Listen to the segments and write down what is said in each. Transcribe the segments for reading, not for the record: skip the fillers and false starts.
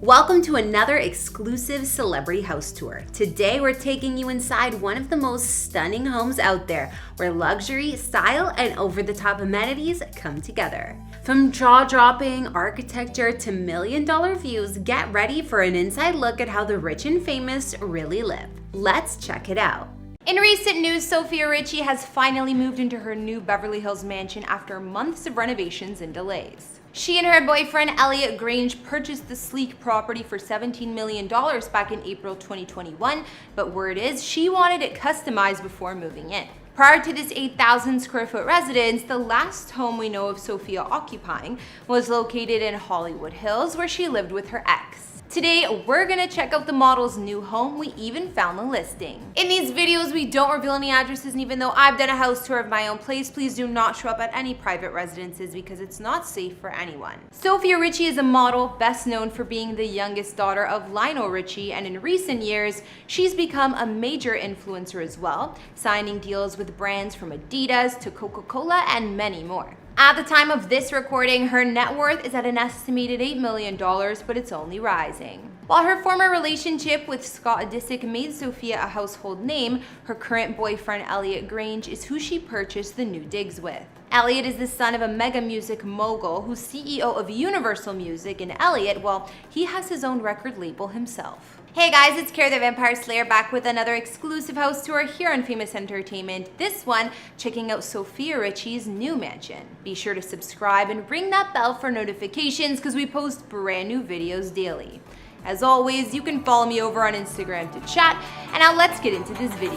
Welcome to another exclusive celebrity house tour. Today we're taking you inside one of the most stunning homes out there, where luxury, style, and over-the-top amenities come together. From jaw-dropping architecture to million-dollar views, get ready for an inside look at how the rich and famous really live. Let's check it out. In recent news, Sophia Richie has finally moved into her new Beverly Hills mansion after months of renovations and delays. She and her boyfriend Elliot Grange purchased the sleek property for $17 million back in April 2021, but word is she wanted it customized before moving in. Prior to this 8,000 square foot residence, the last home we know of Sophia occupying was located in Hollywood Hills, where she lived with her ex. Today, we're gonna check out the model's new home. We even found the listing. In these videos, we don't reveal any addresses, and even though I've done a house tour of my own place, please do not show up at any private residences because it's not safe for anyone. Sophia Richie is a model best known for being the youngest daughter of Lionel Richie, and in recent years, she's become a major influencer as well, signing deals with brands from Adidas to Coca-Cola and many more. At the time of this recording, her net worth is at an estimated $8 million, but it's only rising. While her former relationship with Scott Disick made Sophia a household name, her current boyfriend Elliot Grange is who she purchased the new digs with. Elliot is the son of a mega music mogul who's CEO of Universal Music, and Elliot, well, he has his own record label himself. Hey guys, it's Kara the Vampire Slayer back with another exclusive house tour here on Famous Entertainment. This one, checking out Sophia Richie's new mansion. Be sure to subscribe and ring that bell for notifications because we post brand new videos daily. As always, you can follow me over on Instagram to chat, and now let's get into this video.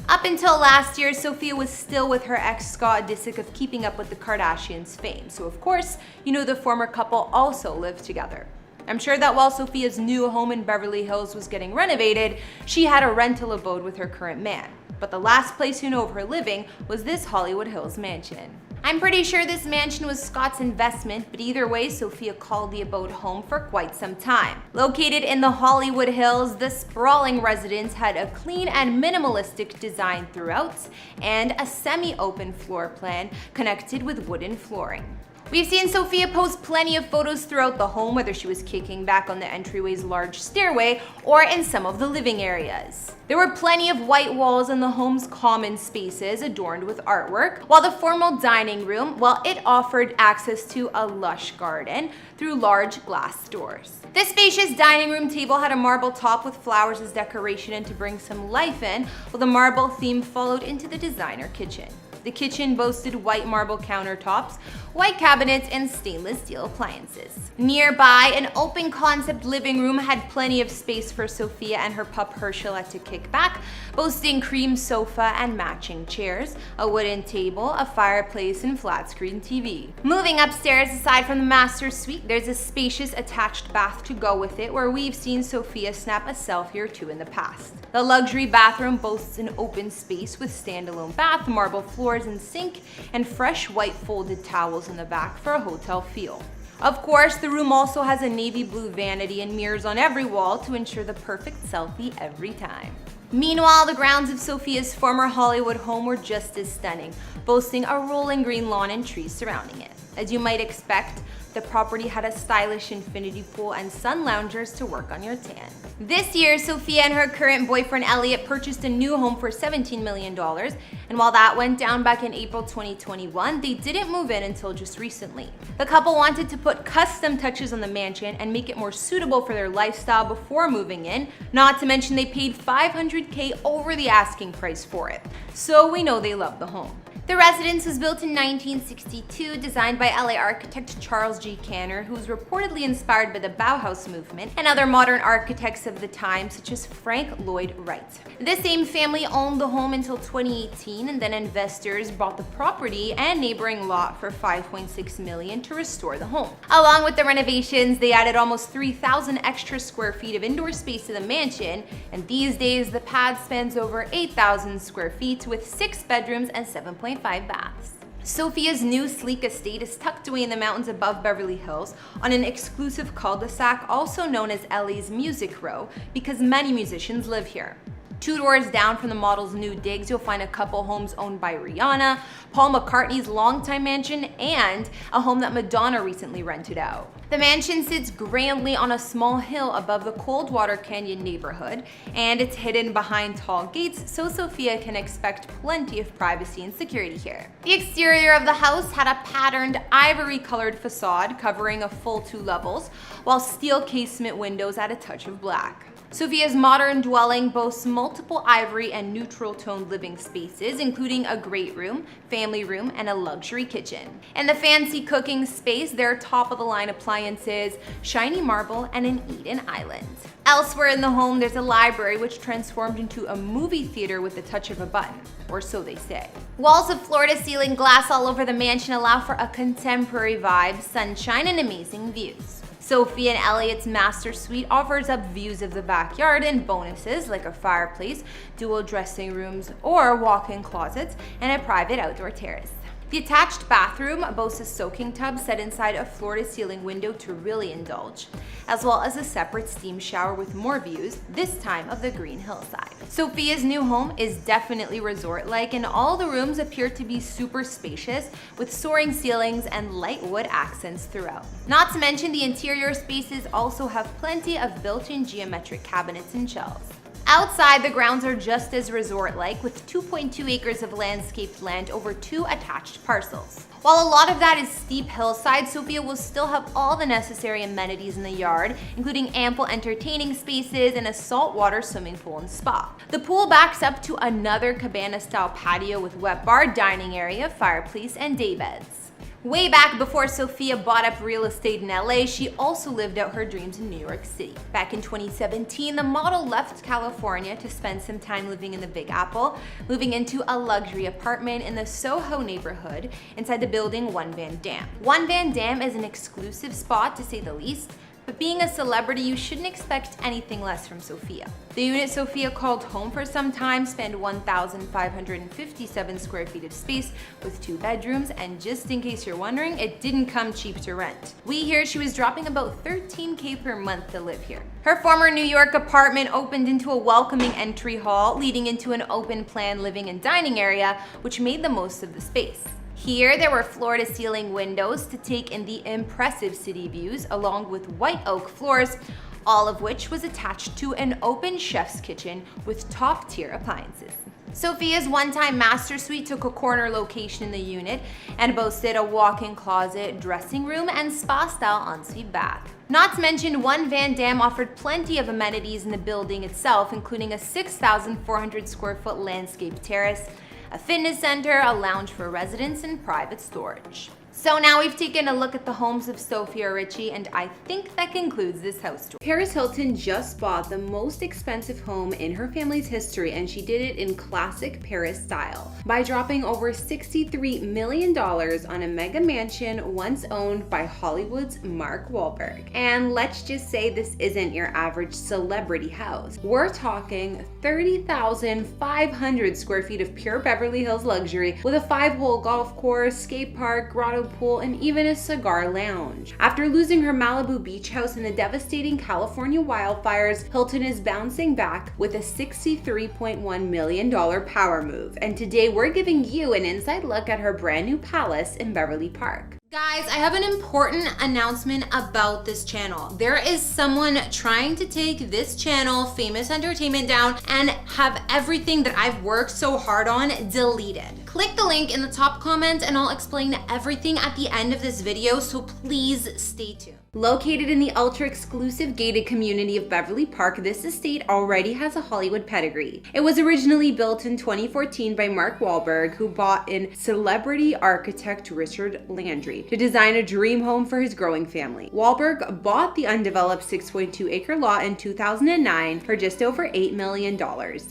Up until last year, Sophia was still with her ex Scott Disick of Keeping Up with the Kardashians fame. So of course, you know the former couple also lived together. I'm sure that while Sophia's new home in Beverly Hills was getting renovated, she had a rental abode with her current man. But the last place you know of her living was this Hollywood Hills mansion. I'm pretty sure this mansion was Scott's investment, but either way, Sophia called the abode home for quite some time. Located in the Hollywood Hills, the sprawling residence had a clean and minimalistic design throughout, and a semi-open floor plan connected with wooden flooring. We've seen Sophia post plenty of photos throughout the home, whether she was kicking back on the entryway's large stairway or in some of the living areas. There were plenty of white walls in the home's common spaces adorned with artwork, while the formal dining room, well, it offered access to a lush garden through large glass doors. This spacious dining room table had a marble top with flowers as decoration and to bring some life in, while the marble theme followed into the designer kitchen. The kitchen boasted white marble countertops, white cabinets, and stainless steel appliances. Nearby, an open concept living room had plenty of space for Sophia and her pup Herschelette to kick back, boasting cream sofa and matching chairs, a wooden table, a fireplace, and flat screen TV. Moving upstairs, aside from the master suite, there's a spacious attached bath to go with it, where we've seen Sophia snap a selfie or two in the past. The luxury bathroom boasts an open space with standalone bath, marble floors and sink, and fresh white folded towels in the back for a hotel feel. Of course, the room also has a navy blue vanity and mirrors on every wall to ensure the perfect selfie every time. Meanwhile, the grounds of Sophia's former Hollywood home were just as stunning, boasting a rolling green lawn and trees surrounding it. As you might expect, the property had a stylish infinity pool and sun loungers to work on your tan. This year, Sophia and her current boyfriend Elliot purchased a new home for $17 million, and while that went down back in April 2021, they didn't move in until just recently. The couple wanted to put custom touches on the mansion and make it more suitable for their lifestyle before moving in, not to mention they paid $500K over the asking price for it. So we know they love the home. The residence was built in 1962, designed by LA architect Charles G. Canner, who was reportedly inspired by the Bauhaus movement and other modern architects of the time, such as Frank Lloyd Wright. The same family owned the home until 2018, and then investors bought the property and neighboring lot for $5.6 million to restore the home. Along with the renovations, they added almost 3,000 extra square feet of indoor space to the mansion, and these days the pad spans over 8,000 square feet with 6 bedrooms and 7.5 baths. Sophia's new sleek estate is tucked away in the mountains above Beverly Hills on an exclusive cul-de-sac also known as LA's Music Row because many musicians live here. 2 doors down from the model's new digs, you'll find a couple homes owned by Rihanna, Paul McCartney's longtime mansion, and a home that Madonna recently rented out. The mansion sits grandly on a small hill above the Coldwater Canyon neighborhood, and it's hidden behind tall gates, so Sophia can expect plenty of privacy and security here. The exterior of the house had a patterned ivory-colored facade covering a full 2 levels, while steel casement windows add a touch of black. Sophia's modern dwelling boasts multiple ivory and neutral-toned living spaces, including a great room, family room, and a luxury kitchen. In the fancy cooking space, there are top-of-the-line appliances, shiny marble, and an eat-in island. Elsewhere in the home, there's a library which transformed into a movie theater with the touch of a button, or so they say. Walls of floor-to-ceiling glass all over the mansion allow for a contemporary vibe, sunshine, and amazing views. Sophie and Elliot's master suite offers up views of the backyard and bonuses like a fireplace, dual dressing rooms or walk-in closets, and a private outdoor terrace. The attached bathroom boasts a soaking tub set inside a floor-to-ceiling window to really indulge, as well as a separate steam shower with more views, this time of the green hillside. Sophia's new home is definitely resort-like, and all the rooms appear to be super spacious with soaring ceilings and light wood accents throughout. Not to mention the interior spaces also have plenty of built-in geometric cabinets and shelves. Outside, the grounds are just as resort-like, with 2.2 acres of landscaped land over 2 attached parcels. While a lot of that is steep hillside, Sophia will still have all the necessary amenities in the yard, including ample entertaining spaces and a saltwater swimming pool and spa. The pool backs up to another cabana-style patio with wet bar, dining area, fireplace, and daybeds. Way back before Sophia bought up real estate in LA, she also lived out her dreams in New York City. Back in 2017, the model left California to spend some time living in the Big Apple, moving into a luxury apartment in the Soho neighborhood inside the building One Van Dam. One Van Dam is an exclusive spot, to say the least, but being a celebrity, you shouldn't expect anything less from Sophia. The unit Sophia called home for some time spanned 1,557 square feet of space with 2 bedrooms, and just in case you're wondering, it didn't come cheap to rent. We hear she was dropping about $13K per month to live here. Her former New York apartment opened into a welcoming entry hall, leading into an open-plan living and dining area, which made the most of the space. Here, there were floor-to-ceiling windows to take in the impressive city views, along with white oak floors, all of which was attached to an open chef's kitchen with top-tier appliances. Sophia's one-time master suite took a corner location in the unit and boasted a walk-in closet, dressing room, and spa-style ensuite bath. Not to mention, One Van Dam offered plenty of amenities in the building itself, including a 6,400 square foot landscape terrace, a fitness center, a lounge for residents, and private storage. So now we've taken a look at the homes of Sophia Richie, and I think that concludes this house tour. Paris Hilton just bought the most expensive home in her family's history, and she did it in classic Paris style by dropping over $63 million on a mega mansion once owned by Hollywood's Mark Wahlberg. And let's just say this isn't your average celebrity house. We're talking 30,500 square feet of pure Beverly Hills luxury with a 5-hole golf course, skate park, grotto pool, and even a cigar lounge. After losing her Malibu beach house in the devastating California wildfires, Hilton is bouncing back with a $63.1 million power move. And today we're giving you an inside look at her brand new palace in Beverly Park. Guys, I have an important announcement about this channel. There is someone trying to take this channel, Famous Entertainment, down and have everything that I've worked so hard on deleted. Click the link in the top comment and I'll explain everything at the end of this video, so please stay tuned. Located in the ultra-exclusive gated community of Beverly Park, this estate already has a Hollywood pedigree. It was originally built in 2014 by Mark Wahlberg, who bought in celebrity architect Richard Landry to design a dream home for his growing family. Wahlberg bought the undeveloped 6.2-acre lot in 2009 for just over $8 million,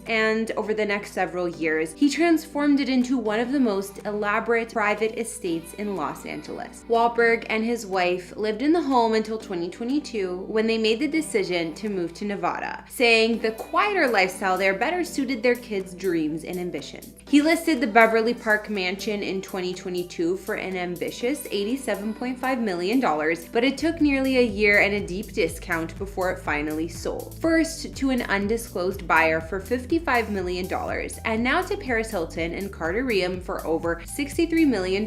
and over the next several years, he transformed it into one of the most elaborate private estates in Los Angeles. Wahlberg and his wife lived in the home home until 2022 when they made the decision to move to Nevada, saying the quieter lifestyle there better suited their kids' dreams and ambitions. He listed the Beverly Park mansion in 2022 for an ambitious $87.5 million, but it took nearly a year and a deep discount before it finally sold. First to an undisclosed buyer for $55 million, and now to Paris Hilton and Carter Reum for over $63 million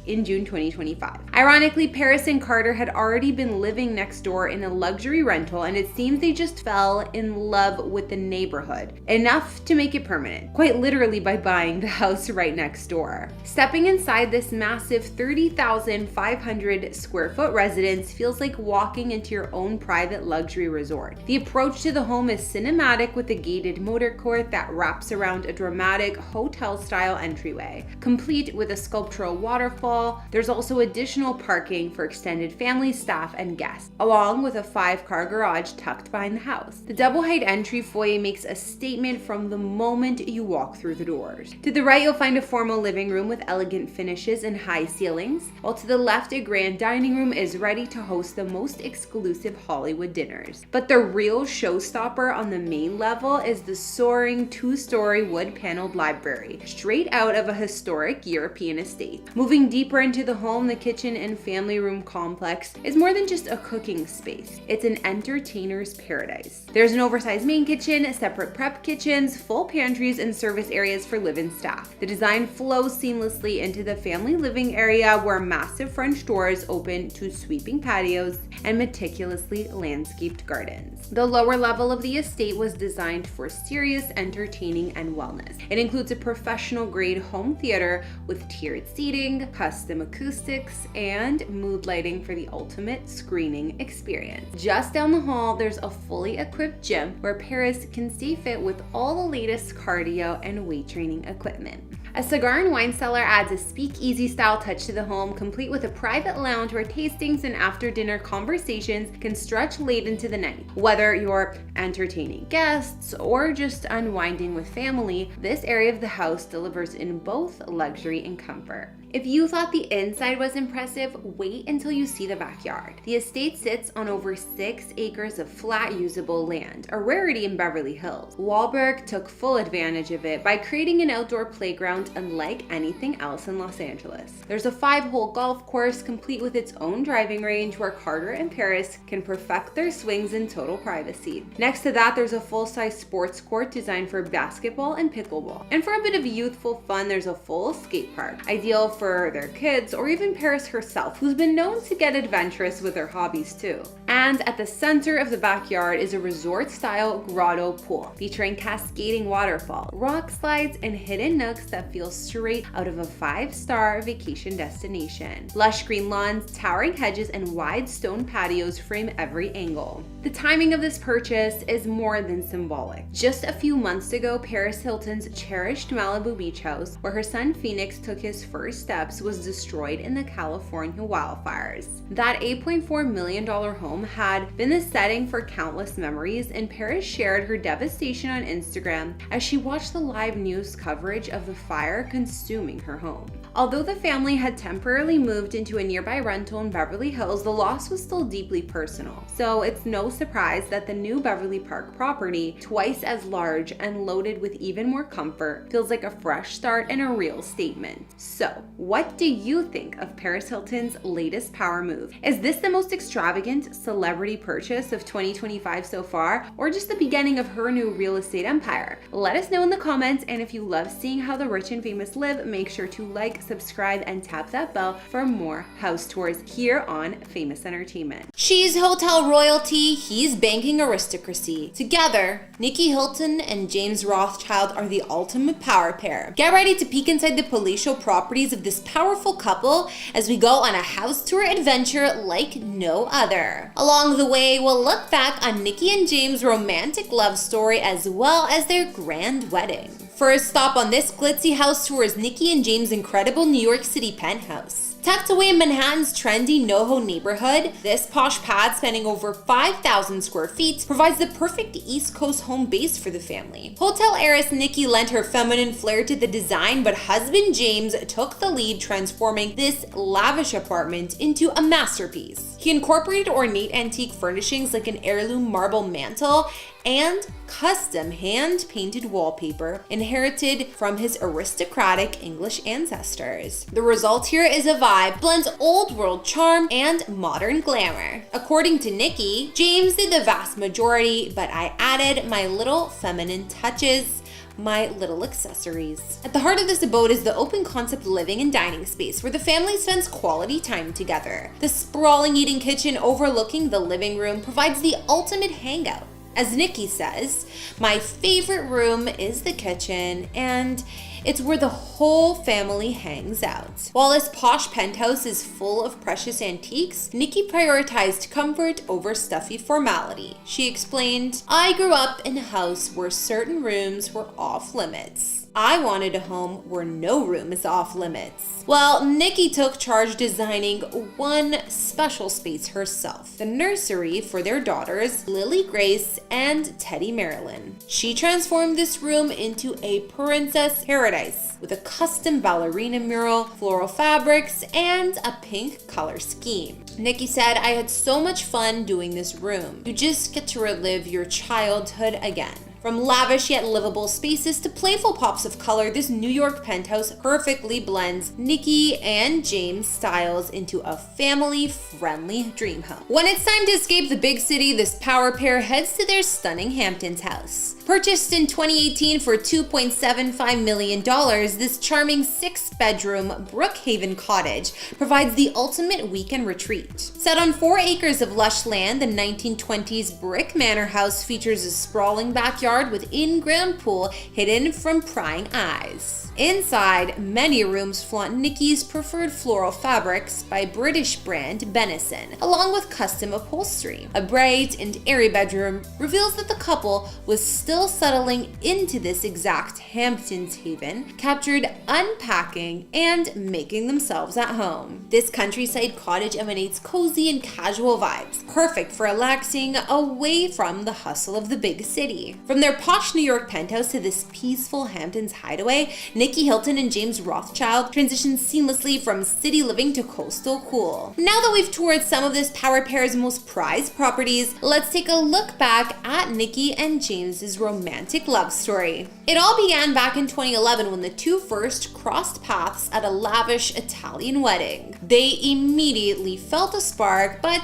in June 2025. Ironically, Paris and Carter had already been living next door in a luxury rental, and it seems they just fell in love with the neighborhood, enough to make it permanent, quite literally by buying the house right next door. Stepping inside this massive 30,500 square foot residence feels like walking into your own private luxury resort. The approach to the home is cinematic with a gated motor court that wraps around a dramatic hotel-style entryway, complete with a sculptural waterfall. There's also additional parking for extended family, staff, and guests, along with a 5-car garage tucked behind the house. The double-height entry foyer makes a statement from the moment you walk through the doors. To the right, you'll find a formal living room with elegant finishes and high ceilings, while to the left, a grand dining room is ready to host the most exclusive Hollywood dinners. But the real showstopper on the main level is the soaring 2-story wood-paneled library, straight out of a historic European estate. Moving deeper into the home, the kitchen and family room complex is more than just a cooking space. It's an entertainer's paradise. There's an oversized main kitchen, separate prep kitchens, full pantries, and service areas for live-in staff. The design flows seamlessly into the family living area, where massive French doors open to sweeping patios and meticulously landscaped gardens. The lower level of the estate was designed for serious entertaining and wellness. It includes a professional-grade home theater with tiered seating, custom acoustics, and mood lighting for the ultimate screening experience. Just down the hall, there's a fully equipped gym where Paris can stay fit with all the latest cardio and weight training equipment. A cigar and wine cellar adds a speakeasy style touch to the home, complete with a private lounge where tastings and after dinner conversations can stretch late into the night. Whether you're entertaining guests or just unwinding with family, this area of the house delivers in both luxury and comfort. If you thought the inside was impressive, wait until you see the backyard. The estate sits on over 6 acres of flat usable land, a rarity in Beverly Hills. Wahlberg took full advantage of it by creating an outdoor playground unlike anything else in Los Angeles. There's a 5-hole golf course complete with its own driving range where Carter and Paris can perfect their swings in total privacy. Next to that, there's a full-size sports court designed for basketball and pickleball. And for a bit of youthful fun, there's a full skate park, ideal for their kids or even Paris herself, who's been known to get adventurous with her hobbies too. And at the center of the backyard is a resort-style grotto pool featuring cascading waterfall, rock slides, and hidden nooks that feel straight out of a 5-star vacation destination. Lush green lawns, towering hedges, and wide stone patios frame every angle. The timing of this purchase is more than symbolic. Just a few months ago, Paris Hilton's cherished Malibu beach house, where her son Phoenix took his first steps, was destroyed in the California wildfires. That $8.4 million home had been the setting for countless memories, and Paris shared her devastation on Instagram as she watched the live news coverage of the fire consuming her home. Although the family had temporarily moved into a nearby rental in Beverly Hills, the loss was still deeply personal. So it's no surprise that the new Beverly Park property, twice as large and loaded with even more comfort, feels like a fresh start and a real statement. So, what do you think of Paris Hilton's latest power move? Is this the most extravagant celebrity purchase of 2025 so far, or just the beginning of her new real estate empire? Let us know in the comments, and if you love seeing how the rich and famous live, make sure to like, subscribe, and tap that bell for more house tours here on Famous Entertainment. She's hotel royalty, he's banking aristocracy. Together, Nicky Hilton and James Rothschild are the ultimate power pair. Get ready to peek inside the palatial properties of this powerful couple as we go on a house tour adventure like no other. Along the way, we'll look back on Nicky and James' romantic love story as well as their grand wedding. First stop on this glitzy house tour is Nicky and James' incredible New York City penthouse. Tucked away in Manhattan's trendy NoHo neighborhood, this posh pad spanning over 5,000 square feet provides the perfect East Coast home base for the family. Hotel heiress Nicky lent her feminine flair to the design, but husband James took the lead, transforming this lavish apartment into a masterpiece. He incorporated ornate antique furnishings like an heirloom marble mantle and custom hand-painted wallpaper inherited from his aristocratic English ancestors. The result here is a vibe blends old world charm and modern glamour. According to Nicky, James did the vast majority, but I added my little feminine touches, my little accessories. At the heart of this abode is the open concept living and dining space where the family spends quality time together. The sprawling eating kitchen overlooking the living room provides the ultimate hangout. As Nicky says, my favorite room is the kitchen, and it's where the whole family hangs out. While this posh penthouse is full of precious antiques, Nicky prioritized comfort over stuffy formality. She explained, "I grew up in a house where certain rooms were off limits. I wanted a home where no room is off limits." Well, Nicky took charge designing one special space herself, the nursery for their daughters, Lily Grace and Teddy Marilyn. She transformed this room into a princess paradise with a custom ballerina mural, floral fabrics, and a pink color scheme. Nicky said, "I had so much fun doing this room. You just get to relive your childhood again." From lavish yet livable spaces to playful pops of color, this New York penthouse perfectly blends Nicky and James' styles into a family-friendly dream home. When it's time to escape the big city, this power pair heads to their stunning Hamptons house. Purchased in 2018 for $2.75 million, this charming 6-bedroom Brookhaven cottage provides the ultimate weekend retreat. Set on 4 acres of lush land, the 1920s brick manor house features a sprawling backyard with in-ground pool hidden from prying eyes. Inside, many rooms flaunt Nicky's preferred floral fabrics by British brand Benison, along with custom upholstery. A bright and airy bedroom reveals that the couple was still settling into this exact Hamptons haven, captured unpacking and making themselves at home. This countryside cottage emanates cozy and casual vibes, perfect for relaxing away from the hustle of the big city. From their posh New York penthouse to this peaceful Hamptons hideaway, Nicky Hilton and James Rothschild transitioned seamlessly from city living to coastal cool. Now that we've toured some of this power pair's most prized properties, let's take a look back at Nicky and James's romantic love story. It all began back in 2011 when the two first crossed paths at a lavish Italian wedding. They immediately felt a spark, but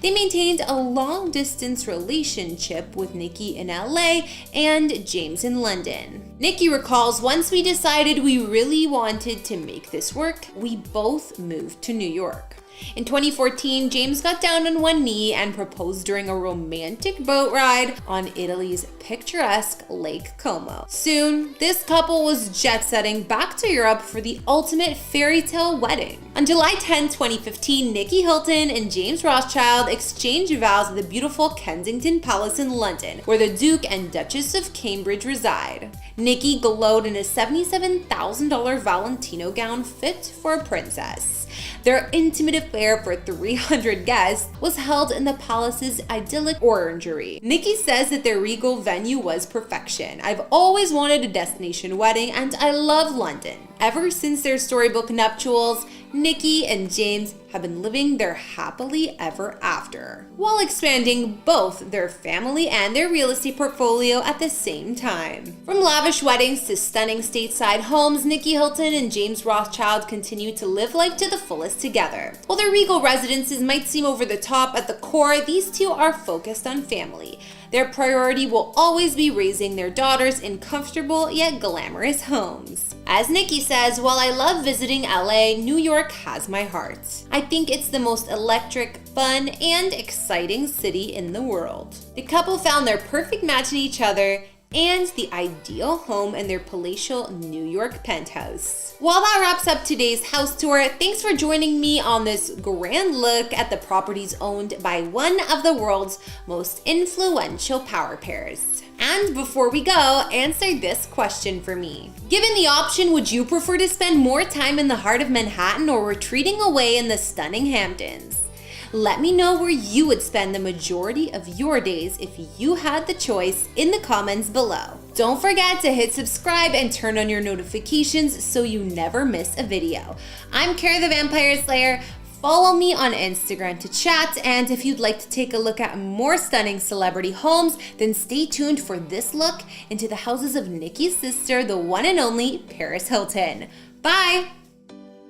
they maintained a long-distance relationship with Nicky in LA and James in London. Nicky recalls, "Once we decided we really wanted to make this work, we both moved to New York." In 2014, James got down on one knee and proposed during a romantic boat ride on Italy's picturesque Lake Como. Soon, this couple was jet-setting back to Europe for the ultimate fairy tale wedding. On July 10, 2015, Nicky Hilton and James Rothschild exchanged vows at the beautiful Kensington Palace in London, where the Duke and Duchess of Cambridge reside. Nicky glowed in a $77,000 Valentino gown fit for a princess. Their intimate affair for 300 guests was held in the palace's idyllic orangery. Nicky says that their regal venue was perfection. "I've always wanted a destination wedding, and I love London." Ever since their storybook nuptials, Nicky and James have been living their happily ever after, while expanding both their family and their real estate portfolio at the same time. From lavish weddings to stunning stateside homes, Nicky Hilton and James Rothschild continue to live life to the fullest together. While their regal residences might seem over the top, at the core, these two are focused on family. Their priority will always be raising their daughters in comfortable yet glamorous homes. As Nicky says, "While I love visiting LA, New York has my heart. I think it's the most electric, fun, and exciting city in the world." The couple found their perfect match in each other and the ideal home in their palatial New York penthouse. Well, that wraps up today's house tour. Thanks for joining me on this grand look at the properties owned by one of the world's most influential power pairs. And before we go, answer this question for me. Given the option, would you prefer to spend more time in the heart of Manhattan or retreating away in the stunning Hamptons? Let me know where you would spend the majority of your days if you had the choice in the comments below. Don't forget to hit subscribe and turn on your notifications so you never miss a video. I'm Kara the Vampire Slayer. follow me on Instagram to chat, and if you'd like to take a look at more stunning celebrity homes, then stay tuned for this look into the houses of Nicky's sister, the one and only Paris Hilton. Bye!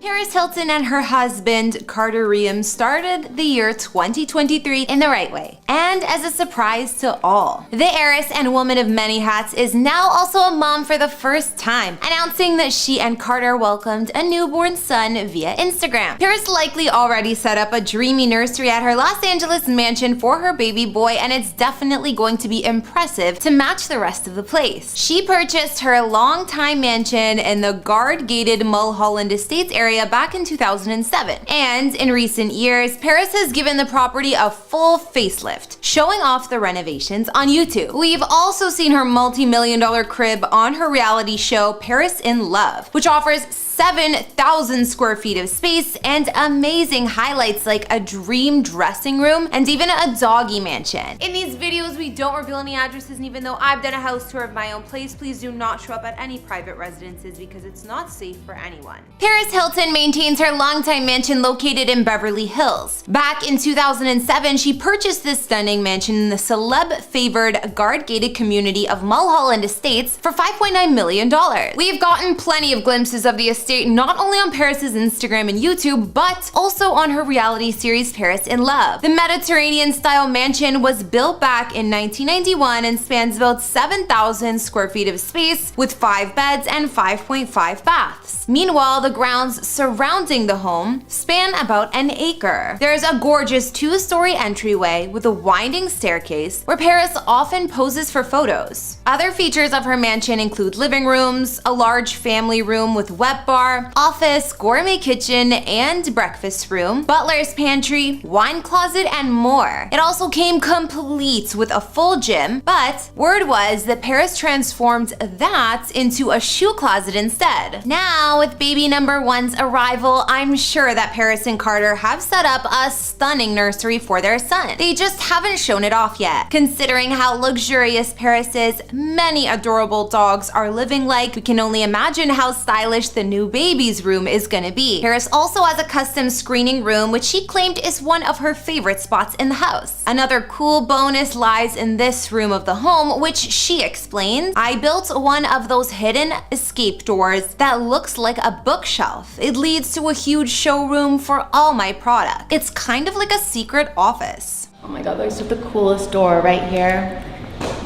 Paris Hilton and her husband, Carter Ream, started the year 2023 in the right way, and as a surprise to all. The heiress and woman of many hats is now also a mom for the first time, announcing that she and Carter welcomed a newborn son via Instagram. Paris likely already set up a dreamy nursery at her Los Angeles mansion for her baby boy, and it's definitely going to be impressive to match the rest of the place. She purchased her longtime mansion in the guard-gated Mulholland Estates area back in 2007. And in recent years, Paris has given the property a full facelift, showing off the renovations on YouTube. We've also seen her multi-million-dollar crib on her reality show Paris in Love, which offers 7,000 square feet of space and amazing highlights like a dream dressing room and even a doggy mansion. In these videos, we don't reveal any addresses, and even though I've done a house tour of my own place, please do not show up at any private residences because it's not safe for anyone. Paris Hilton maintains her longtime mansion located in Beverly Hills. Back in 2007, she purchased this stunning mansion in the celeb-favored guard-gated community of Mulholland Estates for $5.9 million. We've gotten plenty of glimpses of the estate not only on Paris's Instagram and YouTube, but also on her reality series Paris in Love. The Mediterranean-style mansion was built back in 1991 and spans about 7,000 square feet of space with 5 beds and 5.5 baths. Meanwhile, the grounds surrounding the home span about an acre. There's a gorgeous 2-story entryway with a winding staircase where Paris often poses for photos. Other features of her mansion include living rooms, a large family room with wet bar, office, gourmet kitchen, and breakfast room, butler's pantry, wine closet, and more. It also came complete with a full gym, but word was that Paris transformed that into a shoe closet instead. Now, with baby number one's arrival, I'm sure that Paris and Carter have set up a stunning nursery for their son. They just haven't shown it off yet. Considering how luxurious Paris is, many adorable dogs are living like, we can only imagine how stylish the new baby's room is gonna be. Paris also has a custom screening room, which she claimed is one of her favorite spots in the house. Another cool bonus lies in this room of the home, which she explains, I built one of those hidden escape doors that looks like a bookshelf. It leads to a huge showroom for all my product. It's kind of like a secret office. Oh my god, there's the coolest door right here.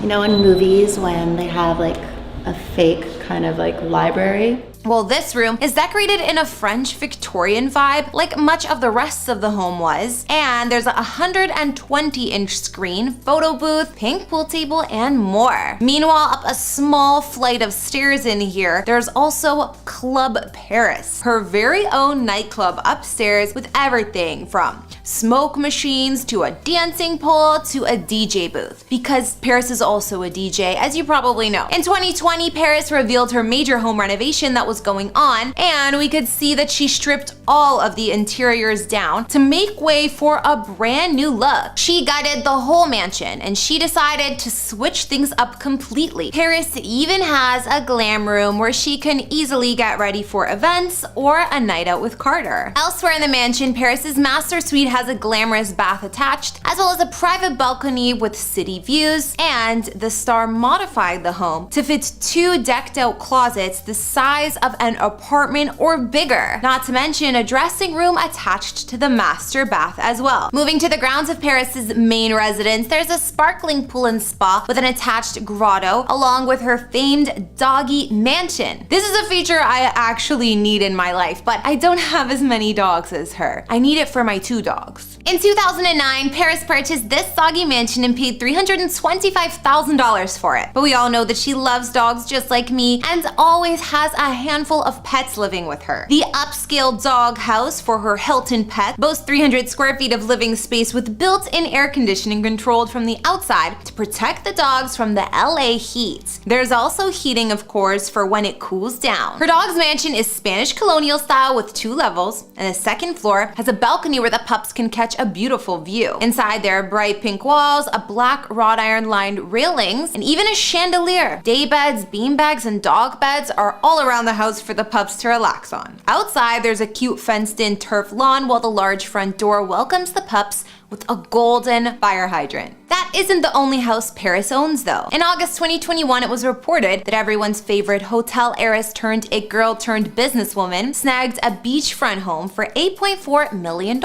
You know, in movies when they have like a fake kind of like library. Well, this room is decorated in a French Victorian vibe, like much of the rest of the home was, and there's a 120-inch screen, photo booth, pink pool table, and more. Meanwhile, up a small flight of stairs in here, there's also Club Paris, her very own nightclub upstairs with everything from smoke machines to a dancing pole to a DJ booth, because Paris is also a DJ, as you probably know. In 2020, Paris revealed her major home renovation that was going on, and we could see that she stripped all of the interiors down to make way for a brand new look. She gutted the whole mansion, and she decided to switch things up completely. Paris even has a glam room where she can easily get ready for events or a night out with Carter. Elsewhere in the mansion, Paris's master suite has a glamorous bath attached, as well as a private balcony with city views, and the star modified the home to fit 2 decked out closets the size of an apartment or bigger, not to mention a dressing room attached to the master bath as well. Moving to the grounds of Paris's main residence, there's a sparkling pool and spa with an attached grotto, along with her famed doggy mansion. This is a feature I actually need in my life, but I don't have as many dogs as her. I need it for my 2 dogs. In 2009, Paris purchased this doggy mansion and paid $325,000 for it. But we all know that she loves dogs just like me and always has a handful of pets living with her. The upscale dog house for her Hilton pet boasts 300 square feet of living space with built-in air conditioning controlled from the outside to protect the dogs from the LA heat. There's also heating, of course, for when it cools down. Her dog's mansion is Spanish colonial style with 2 levels, and the second floor has a balcony where the pups can catch a beautiful view. Inside there are bright pink walls, a black wrought iron lined railings, and even a chandelier. Day beds, bean bags, and dog beds are all around the house for the pups to relax on. Outside, there's a cute fenced-in turf lawn, while the large front door welcomes the pups with a golden fire hydrant. That isn't the only house Paris owns, though. In August 2021, it was reported that everyone's favorite hotel heiress turned it girl turned businesswoman snagged a beachfront home for $8.4 million,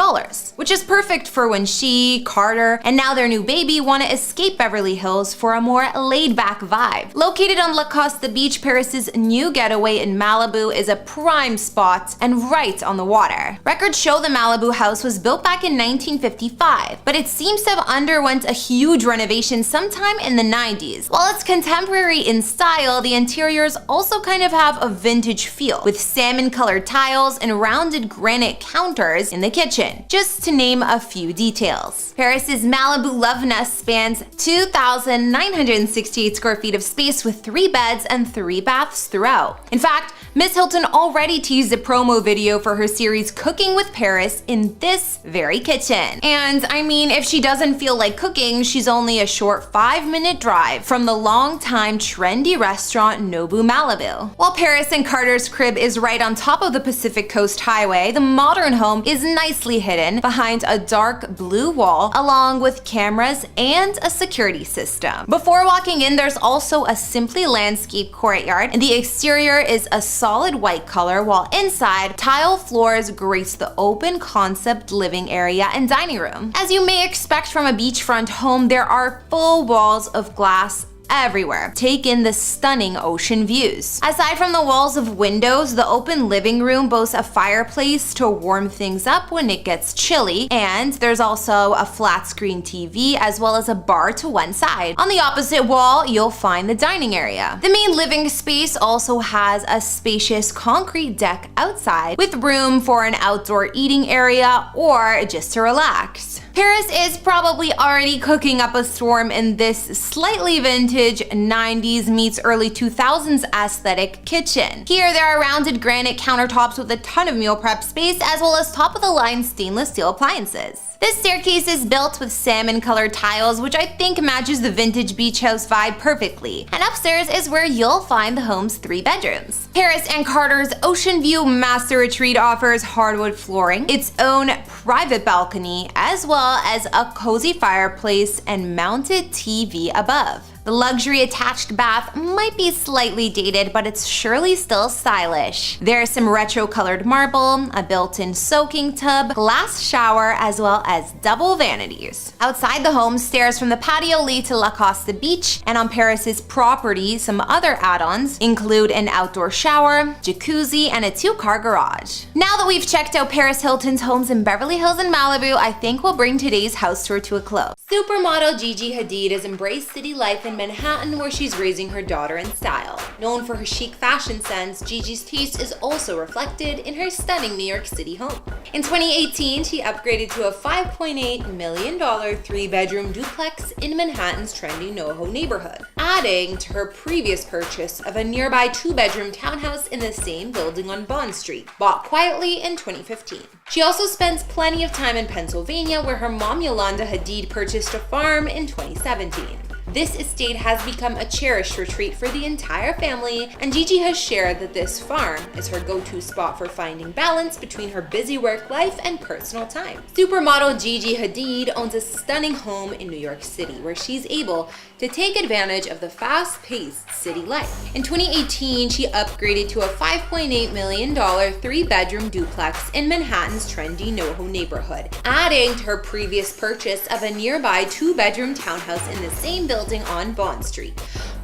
which is perfect for when she, Carter, and now their new baby want to escape Beverly Hills for a more laid-back vibe. Located on La Costa Beach, Paris's new getaway in Malibu is a prime spot and right on the water. Records show the Malibu house was built back in 1955, but it seems to have underwent a huge renovation sometime in the 90s. While it's contemporary in style, the interiors also kind of have a vintage feel, with salmon-colored tiles and rounded granite counters in the kitchen, just to name a few details. Paris's Malibu love nest spans 2,968 square feet of space with 3 beds and 3 baths throughout. In fact, Miss Hilton already teased a promo video for her series Cooking with Paris in this very kitchen. And I mean, if she doesn't feel like cooking, she's only a short 5-minute drive from the long-time trendy restaurant Nobu Malibu. While Paris and Carter's crib is right on top of the Pacific Coast Highway, the modern home is nicely hidden behind a dark blue wall, along with cameras and a security system. Before walking in, there's also a simply landscaped courtyard, and the exterior is a solid white color, while inside, tile floors grace the open concept living area and dining room. As you may expect from a beachfront home, there are full walls of glass everywhere. Take in the stunning ocean views. Aside from the walls of windows, the open living room boasts a fireplace to warm things up when it gets chilly, and there's also a flat screen TV as well as a bar to one side. On the opposite wall, you'll find the dining area. The main living space also has a spacious concrete deck outside with room for an outdoor eating area or just to relax. Paris is probably already cooking up a storm in this slightly vintage 90s meets early 2000s aesthetic kitchen. Here there are rounded granite countertops with a ton of meal prep space as well as top-of-the-line stainless steel appliances. This staircase is built with salmon-colored tiles, which I think matches the vintage beach house vibe perfectly. And upstairs is where you'll find the home's 3 bedrooms. Paris and Carter's Ocean View Master Retreat offers hardwood flooring, its own private balcony, as well as a cozy fireplace and mounted TV above. The luxury attached bath might be slightly dated, but it's surely still stylish. There's some retro-colored marble, a built-in soaking tub, glass shower, as well as double vanities. Outside the home, stairs from the patio lead to La Costa Beach, and on Paris's property, some other add-ons include an outdoor shower, jacuzzi, and a 2-car garage. Now that we've checked out Paris Hilton's homes in Beverly Hills and Malibu, I think we'll bring today's house tour to a close. Supermodel Gigi Hadid has embraced city life in Manhattan, where she's raising her daughter in style. Known for her chic fashion sense, Gigi's taste is also reflected in her stunning New York City home. In 2018, she upgraded to a $5.8 million 3-bedroom duplex in Manhattan's trendy NoHo neighborhood, adding to her previous purchase of a nearby 2-bedroom townhouse in the same building on Bond Street, bought quietly in 2015. She also spends plenty of time in Pennsylvania, where her mom Yolanda Hadid purchased a farm in 2017. This estate has become a cherished retreat for the entire family, and Gigi has shared that this farm is her go-to spot for finding balance between her busy work life and personal time. Supermodel Gigi Hadid owns a stunning home in New York City, where she's able to take advantage of the fast-paced city life. In 2018, she upgraded to a $5.8 million 3-bedroom duplex in Manhattan's trendy NoHo neighborhood, adding to her previous purchase of a nearby 2-bedroom townhouse in the same building on Bond Street,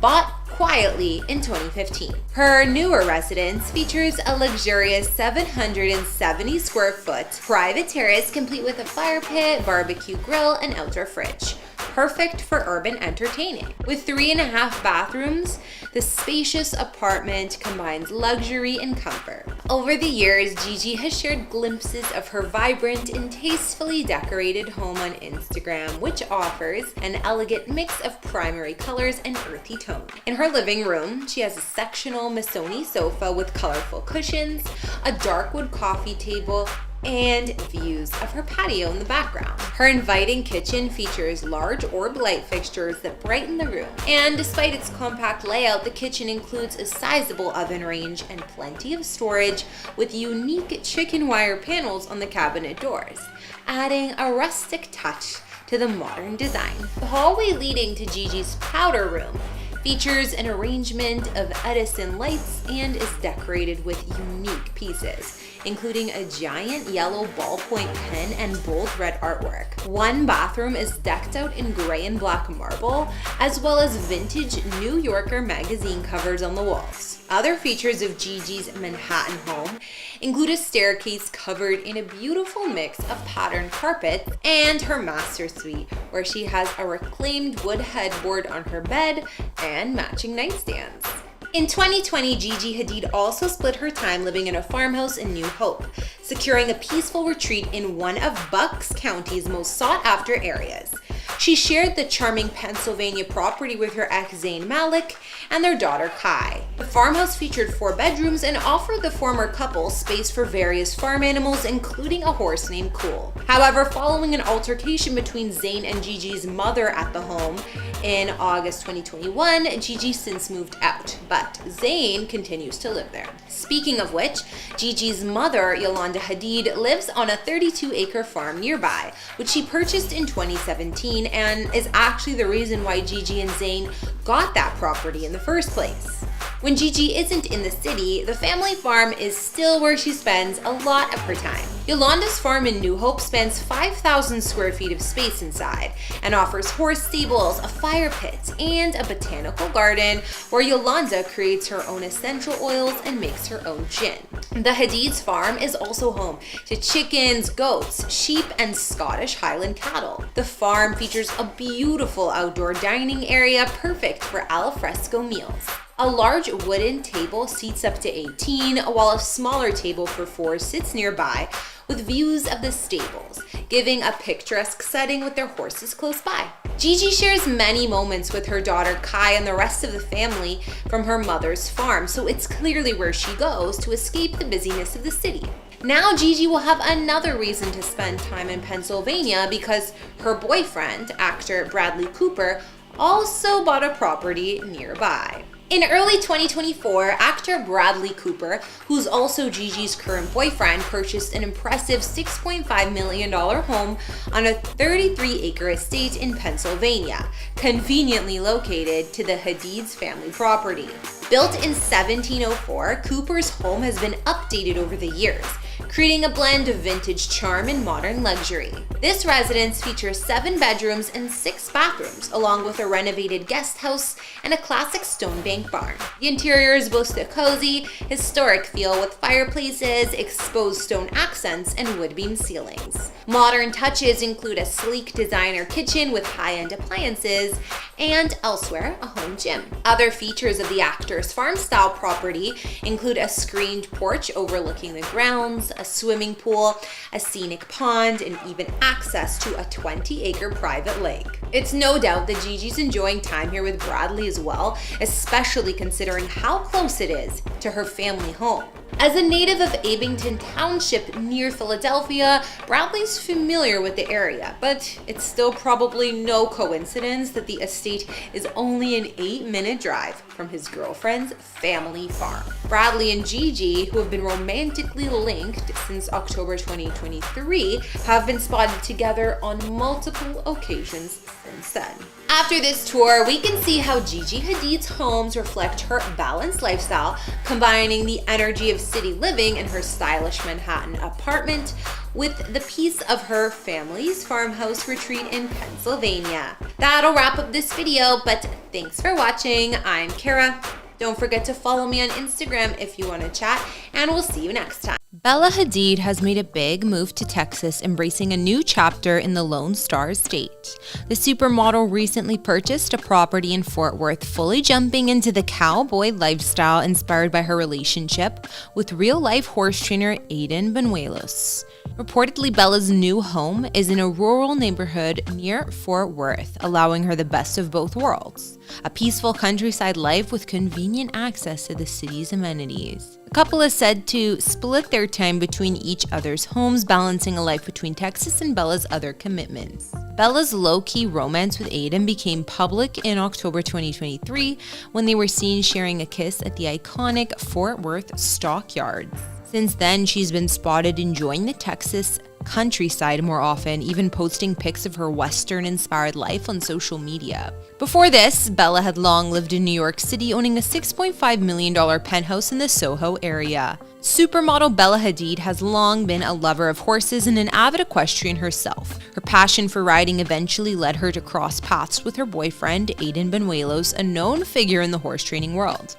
bought quietly in 2015. Her newer residence features a luxurious 770 square foot private terrace complete with a fire pit, barbecue grill, and outdoor fridge. Perfect for urban entertaining. With 3.5 bathrooms, the spacious apartment combines luxury and comfort. Over the years, Gigi has shared glimpses of her vibrant and tastefully decorated home on Instagram, which offers an elegant mix of primary colors and earthy tones. In her living room, she has a sectional Missoni sofa with colorful cushions, a dark wood coffee table, and views of her patio in the background. Her inviting kitchen features large orb light fixtures that brighten the room. And despite its compact layout, the kitchen includes a sizable oven range and plenty of storage with unique chicken wire panels on the cabinet doors, adding a rustic touch to the modern design. The hallway leading to Gigi's powder room features an arrangement of Edison lights and is decorated with unique pieces, including a giant yellow ballpoint pen and bold red artwork. One bathroom is decked out in gray and black marble, as well as vintage New Yorker magazine covers on the walls. Other features of Gigi's Manhattan home include a staircase covered in a beautiful mix of patterned carpets and her master suite, where she has a reclaimed wood headboard on her bed and matching nightstands. In 2020, Gigi Hadid also split her time living in a farmhouse in New Hope, securing a peaceful retreat in one of Bucks County's most sought-after areas. She shared the charming Pennsylvania property with her ex Zayn Malik and their daughter Kai. The farmhouse featured 4 bedrooms and offered the former couple space for various farm animals, including a horse named Cool. However, following an altercation between Zayn and Gigi's mother at the home in August 2021, Gigi since moved out, but Zayn continues to live there. Speaking of which, Gigi's mother, Yolanda Hadid, lives on a 32-acre farm nearby, which she purchased in 2017 and is actually the reason why Gigi and Zayn got that property in the first place. When Gigi isn't in the city, the family farm is still where she spends a lot of her time. Yolanda's farm in New Hope spans 5,000 square feet of space inside and offers horse stables, a fire pit, and a botanical garden where Yolanda creates her own essential oils and makes her own gin. The Hadid's farm is also home to chickens, goats, sheep, and Scottish Highland cattle. The farm features a beautiful outdoor dining area perfect for al fresco meals. A large wooden table seats up to 18, while a smaller table for 4 sits nearby with views of the stables, giving a picturesque setting with their horses close by. Gigi shares many moments with her daughter Kai and the rest of the family from her mother's farm, so it's clearly where she goes to escape the busyness of the city. Now Gigi will have another reason to spend time in Pennsylvania because her boyfriend, actor Bradley Cooper, also bought a property nearby. In early 2024, actor Bradley Cooper, who's also Gigi's current boyfriend, purchased an impressive $6.5 million home on a 33-acre estate in Pennsylvania, conveniently located to the Hadid's family property. Built in 1704, Cooper's home has been updated over the years, creating a blend of vintage charm and modern luxury. This residence features 7 bedrooms and 6 bathrooms, along with a renovated guest house and a classic stone bank barn. The interiors boast a cozy, historic feel with fireplaces, exposed stone accents, and wood beam ceilings. Modern touches include a sleek designer kitchen with high-end appliances, and elsewhere, a home gym. Other features of the actor's farm-style property include a screened porch overlooking the grounds, a swimming pool, a scenic pond, and even access to a 20-acre private lake. It's no doubt that Gigi's enjoying time here with Bradley as well, especially considering how close it is to her family home. As a native of Abington Township near Philadelphia, Bradley's familiar with the area, but it's still probably no coincidence that the estate is only an 8-minute drive from his girlfriend's family farm. Bradley and Gigi, who have been romantically linked since October 2023, have been spotted together on multiple occasions since then. After this tour, we can see how Gigi Hadid's homes reflect her balanced lifestyle, combining the energy of city living in her stylish Manhattan apartment with the peace of her family's farmhouse retreat in Pennsylvania. That'll wrap up this video, but thanks for watching. I'm Kara. Don't forget to follow me on Instagram if you want to chat, and we'll see you next time. Bella Hadid has made a big move to Texas, embracing a new chapter in the Lone Star State. The supermodel recently purchased a property in Fort Worth, fully jumping into the cowboy lifestyle inspired by her relationship with real-life horse trainer Aiden Benuelos. Reportedly, Bella's new home is in a rural neighborhood near Fort Worth, allowing her the best of both worlds: a peaceful countryside life with convenient access to the city's amenities. The couple is said to split their time between each other's homes, balancing a life between Texas and Bella's other commitments. Bella's low-key romance with Aiden became public in October 2023 when they were seen sharing a kiss at the iconic Fort Worth stockyards. Since then, she's been spotted enjoying the Texas countryside more often, even posting pics of her Western-inspired life on social media. Before this, Bella had long lived in New York City, owning a $6.5 million penthouse in the Soho area. Supermodel Bella Hadid has long been a lover of horses and an avid equestrian herself. Her passion for riding eventually led her to cross paths with her boyfriend, Aiden Benuelos, a known figure in the horse training world.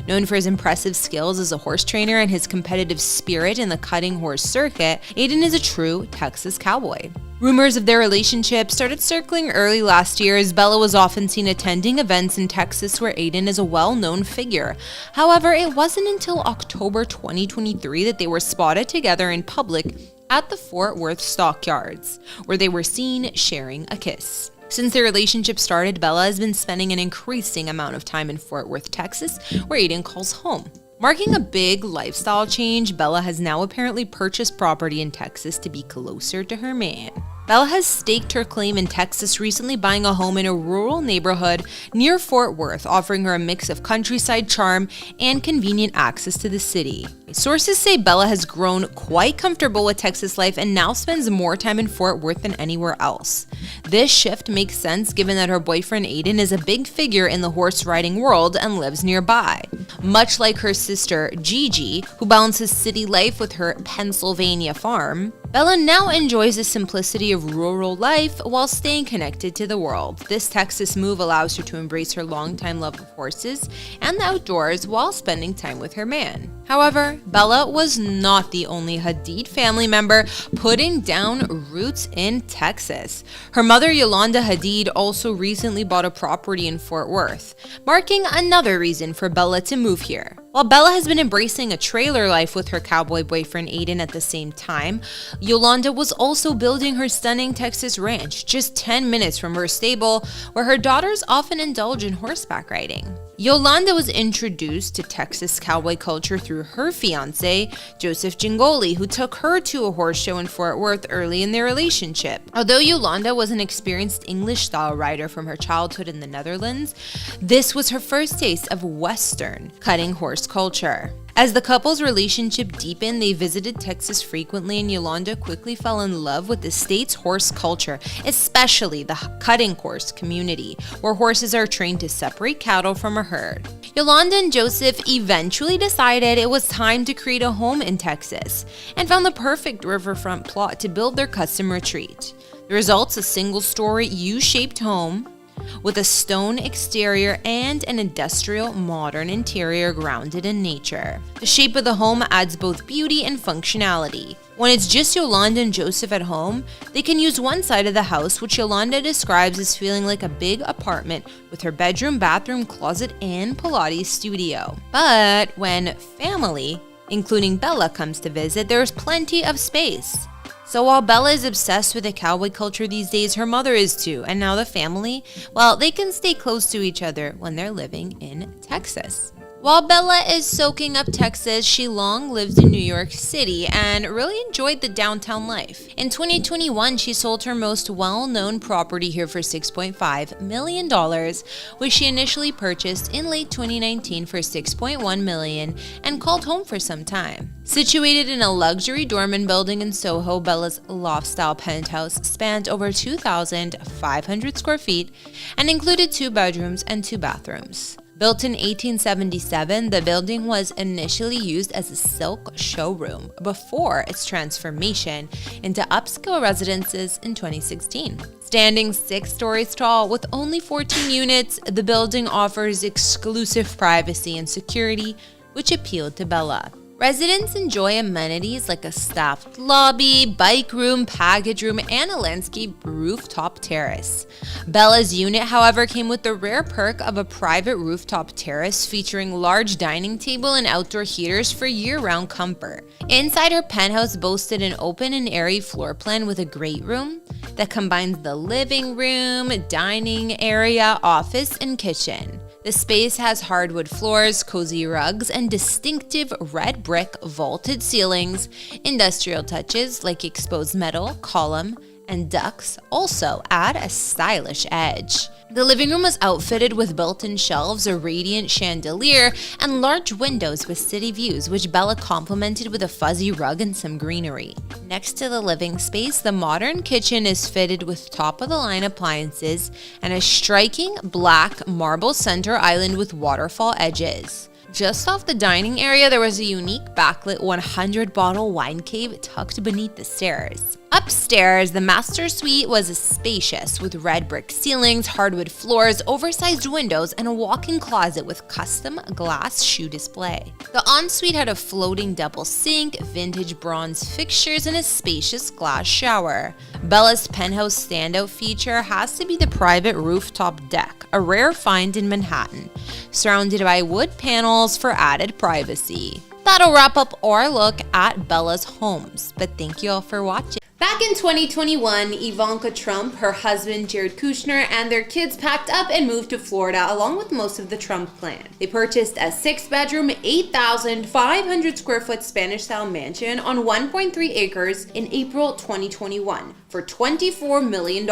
Known for his impressive skills as a horse trainer and his competitive spirit in the cutting horse circuit, Aiden is a true Texas cowboy. Rumors of their relationship started circling early last year, as Bella was often seen attending events in Texas where Aiden is a well-known figure. However, it wasn't until October 2023 that they were spotted together in public at the Fort Worth stockyards, where they were seen sharing a kiss. Since their relationship started, Bella has been spending an increasing amount of time in Fort Worth, Texas, where Aiden calls home. Marking a big lifestyle change, Bella has now apparently purchased property in Texas to be closer to her man. Bella has staked her claim in Texas, recently buying a home in a rural neighborhood near Fort Worth, offering her a mix of countryside charm and convenient access to the city. Sources say Bella has grown quite comfortable with Texas life and now spends more time in Fort Worth than anywhere else. This shift makes sense given that her boyfriend Aiden is a big figure in the horse riding world and lives nearby. Much like her sister Gigi, who balances city life with her Pennsylvania farm, Bella now enjoys the simplicity of rural life while staying connected to the world. This Texas move allows her to embrace her longtime love of horses and the outdoors while spending time with her man. However, Bella was not the only Hadid family member putting down roots in Texas. Her mother, Yolanda Hadid, also recently bought a property in Fort Worth, marking another reason for Bella to move here. While Bella has been embracing a trailer life with her cowboy boyfriend Aiden at the same time, Yolanda was also building her stunning Texas ranch just 10 minutes from her stable, where her daughters often indulge in horseback riding. Yolanda was introduced to Texas cowboy culture through her fiancé, Joseph Gingoli, who took her to a horse show in Fort Worth early in their relationship. Although Yolanda was an experienced English-style rider from her childhood in the Netherlands, this was her first taste of Western cutting horse culture. As the couple's relationship deepened, they visited Texas frequently, and Yolanda quickly fell in love with the state's horse culture, especially the cutting horse community, where horses are trained to separate cattle from a herd. Yolanda and Joseph eventually decided it was time to create a home in Texas, and found the perfect riverfront plot to build their custom retreat. The result's a single-story U-shaped home with a stone exterior and an industrial modern interior grounded in nature. The shape of the home adds both beauty and functionality. When it's just Yolanda and Joseph at home, they can use one side of the house, which Yolanda describes as feeling like a big apartment with her bedroom, bathroom, closet, and Pilates studio. But when family, including Bella, comes to visit, there's plenty of space. So while Bella is obsessed with the cowboy culture these days, her mother is too, and now the family, well, they can stay close to each other when they're living in Texas. While Bella is soaking up Texas, she long lived in New York City and really enjoyed the downtown life. In 2021, she sold her most well-known property here for $6.5 million, which she initially purchased in late 2019 for $6.1 million and called home for some time. Situated in a luxury dormant building in Soho, Bella's loft-style penthouse spanned over 2,500 square feet and included 2 bedrooms and 2 bathrooms. Built in 1877, the building was initially used as a silk showroom before its transformation into upscale residences in 2016. Standing 6 stories tall with only 14 units, the building offers exclusive privacy and security, which appealed to Bella. Residents enjoy amenities like a staffed lobby, bike room, package room, and a landscape rooftop terrace. Bella's unit, however, came with the rare perk of a private rooftop terrace featuring large dining table and outdoor heaters for year-round comfort. Inside, her penthouse boasted an open and airy floor plan with a great room that combines the living room, dining area, office, and kitchen. The space has hardwood floors, cozy rugs, and distinctive red brick vaulted ceilings. Industrial touches like exposed metal, column, and ducts also add a stylish edge. The living room was outfitted with built-in shelves, a radiant chandelier, and large windows with city views, which Bella complemented with a fuzzy rug and some greenery. Next to the living space, the modern kitchen is fitted with top-of-the-line appliances and a striking black marble center island with waterfall edges. Just off the dining area, there was a unique backlit 100-bottle wine cave tucked beneath the stairs. Upstairs, the master suite was spacious with red brick ceilings, hardwood floors, oversized windows, and a walk-in closet with custom glass shoe display. The ensuite had a floating double sink, vintage bronze fixtures, and a spacious glass shower. Bella's penthouse standout feature has to be the private rooftop deck, a rare find in Manhattan, surrounded by wood panels for added privacy. That'll wrap up our look at Bella's homes, but thank you all for watching. Back in 2021, Ivanka Trump, her husband Jared Kushner, and their kids packed up and moved to Florida along with most of the Trump clan. They purchased a 6-bedroom, 8,500 square foot Spanish-style mansion on 1.3 acres in April 2021 for $24 million,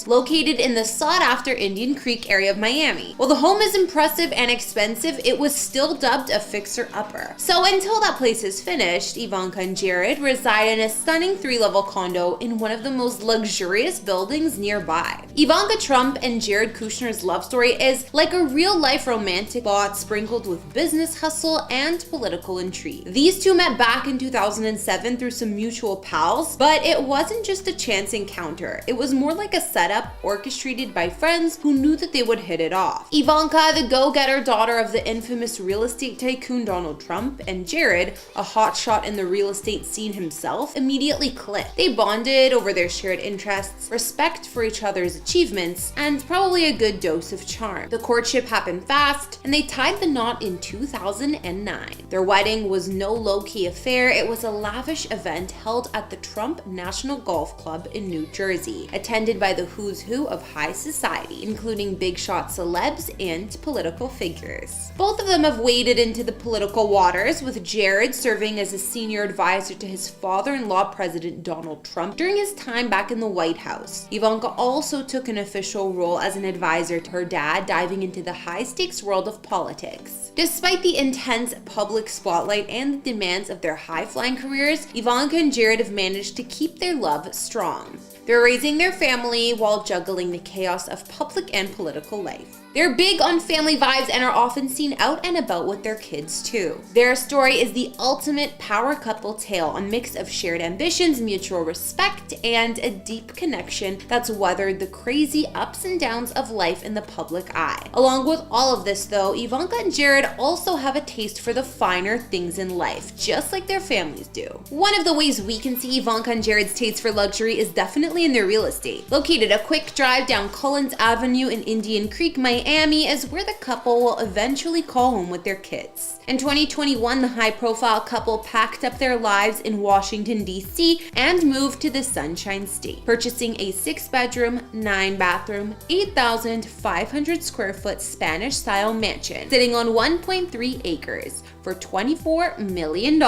located in the sought-after Indian Creek area of Miami. While the home is impressive and expensive, it was still dubbed a fixer-upper. So until that place is finished, Ivanka and Jared reside in a stunning 3-level condo in one of the most luxurious buildings nearby. Ivanka Trump and Jared Kushner's love story is like a real-life romantic plot sprinkled with business hustle and political intrigue. These two met back in 2007 through some mutual pals, but it wasn't just a chance encounter. It was more like a setup orchestrated by friends who knew that they would hit it off. Ivanka, the go-getter daughter of the infamous real estate tycoon Donald Trump, and Jared, a hotshot in the real estate scene himself, immediately clicked. They bonded over their shared interests, respect for each other's achievements, and probably a good dose of charm. The courtship happened fast, and they tied the knot in 2009. Their wedding was no low-key affair. It was a lavish event held at the Trump National Golf Club in New Jersey, attended by the who's who of high society, including big shot celebs and political figures. Both of them have waded into the political waters, with Jared serving as a senior advisor to his father-in-law, President Donald Trump, during his time back in the White House. Ivanka also took an official role as an advisor to her dad, diving into the high-stakes world of politics. Despite the intense public spotlight and the demands of their high-flying careers, Ivanka and Jared have managed to keep their love strong. They're raising their family while juggling the chaos of public and political life. They're big on family vibes and are often seen out and about with their kids too. Their story is the ultimate power couple tale, a mix of shared ambitions, mutual respect, and a deep connection that's weathered the crazy ups and downs of life in the public eye. Along with all of this though, Ivanka and Jared also have a taste for the finer things in life, just like their families do. One of the ways we can see Ivanka and Jared's taste for luxury is definitely in their real estate. Located a quick drive down Collins Avenue in Indian Creek, Miami is where the couple will eventually call home with their kids. In 2021, the high-profile couple packed up their lives in Washington, D.C. and moved to the Sunshine State, purchasing a 6-bedroom, 9-bathroom, 8,500 square foot Spanish-style mansion sitting on 1.3 acres for $24 million.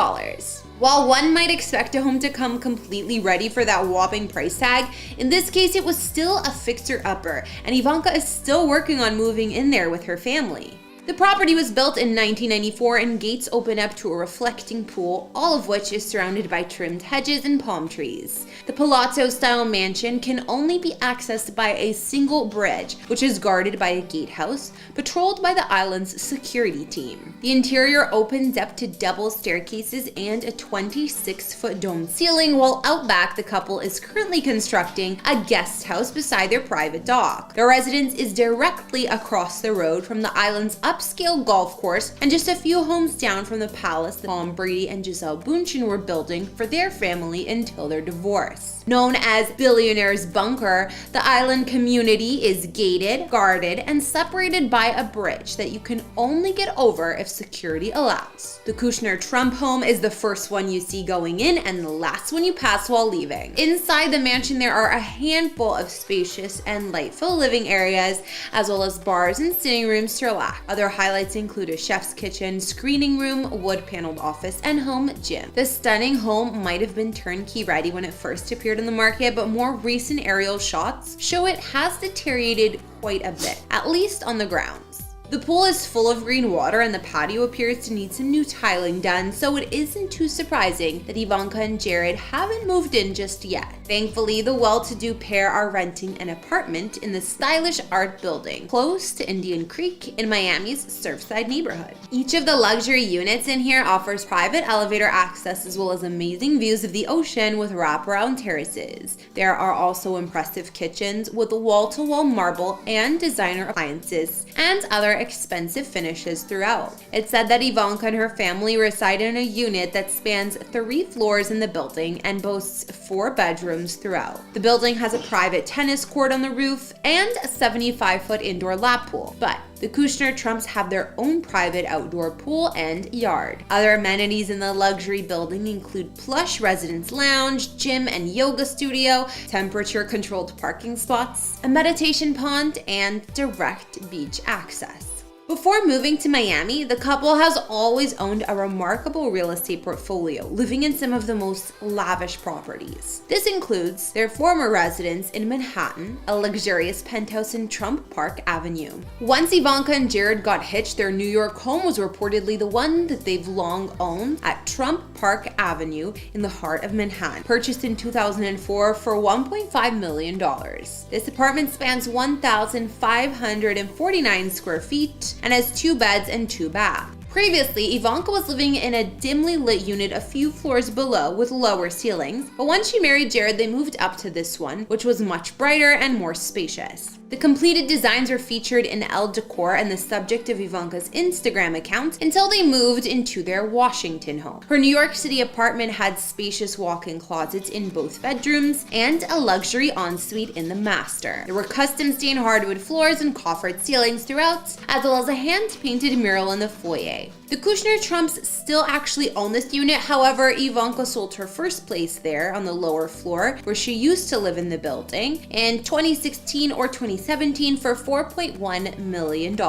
While one might expect a home to come completely ready for that whopping price tag, in this case it was still a fixer-upper, and Ivanka is still working on moving in there with her family. The property was built in 1994 and gates open up to a reflecting pool, all of which is surrounded by trimmed hedges and palm trees. The palazzo-style mansion can only be accessed by a single bridge, which is guarded by a gatehouse, patrolled by the island's security team. The interior opens up to double staircases and a 26-foot dome ceiling, while out back the couple is currently constructing a guest house beside their private dock. Their residence is directly across the road from the island's up upscale golf course, and just a few homes down from the palace that Tom Brady and Gisele Bündchen were building for their family until their divorce. Known as Billionaire's Bunker, the island community is gated, guarded, and separated by a bridge that you can only get over if security allows. The Kushner-Trump home is the first one you see going in and the last one you pass while leaving. Inside the mansion, there are a handful of spacious and light-filled living areas, as well as bars and sitting rooms to relax. Other highlights include a chef's kitchen, screening room, wood-paneled office, and home gym. This stunning home might have been turnkey ready when it first appeared in the market, but more recent aerial shots show it has deteriorated quite a bit, at least on the grounds. The pool is full of green water and the patio appears to need some new tiling done, so it isn't too surprising that Ivanka and Jared haven't moved in just yet. Thankfully, the well-to-do pair are renting an apartment in the stylish art building close to Indian Creek in Miami's Surfside neighborhood. Each of the luxury units in here offers private elevator access as well as amazing views of the ocean with wraparound terraces. There are also impressive kitchens with wall-to-wall marble and designer appliances and other expensive finishes throughout. It's said that Ivanka and her family reside in a unit that spans 3 floors in the building and boasts 4 bedrooms throughout. The building has a private tennis court on the roof and a 75-foot indoor lap pool, but the Kushner-Trumps have their own private outdoor pool and yard. Other amenities in the luxury building include plush residence lounge, gym and yoga studio, temperature-controlled parking spots, a meditation pond, and direct beach access. Before moving to Miami, the couple has always owned a remarkable real estate portfolio, living in some of the most lavish properties. This includes their former residence in Manhattan, a luxurious penthouse in Trump Park Avenue. Once Ivanka and Jared got hitched, their New York home was reportedly the one that they've long owned at Trump Park Avenue in the heart of Manhattan, purchased in 2004 for $1.5 million. This apartment spans 1,549 square feet and has 2 beds and 2 baths. Previously, Ivanka was living in a dimly lit unit a few floors below with lower ceilings, but once she married Jared, they moved up to this one, which was much brighter and more spacious. The completed designs are featured in Elle Decor and the subject of Ivanka's Instagram account until they moved into their Washington home. Her New York City apartment had spacious walk-in closets in both bedrooms and a luxury ensuite in the master. There were custom stained hardwood floors and coffered ceilings throughout, as well as a hand-painted mural in the foyer. The Kushner-Trumps still actually own this unit, however, Ivanka sold her first place there on the lower floor, where she used to live in the building, in 2016 or 2017 for $4.1 million.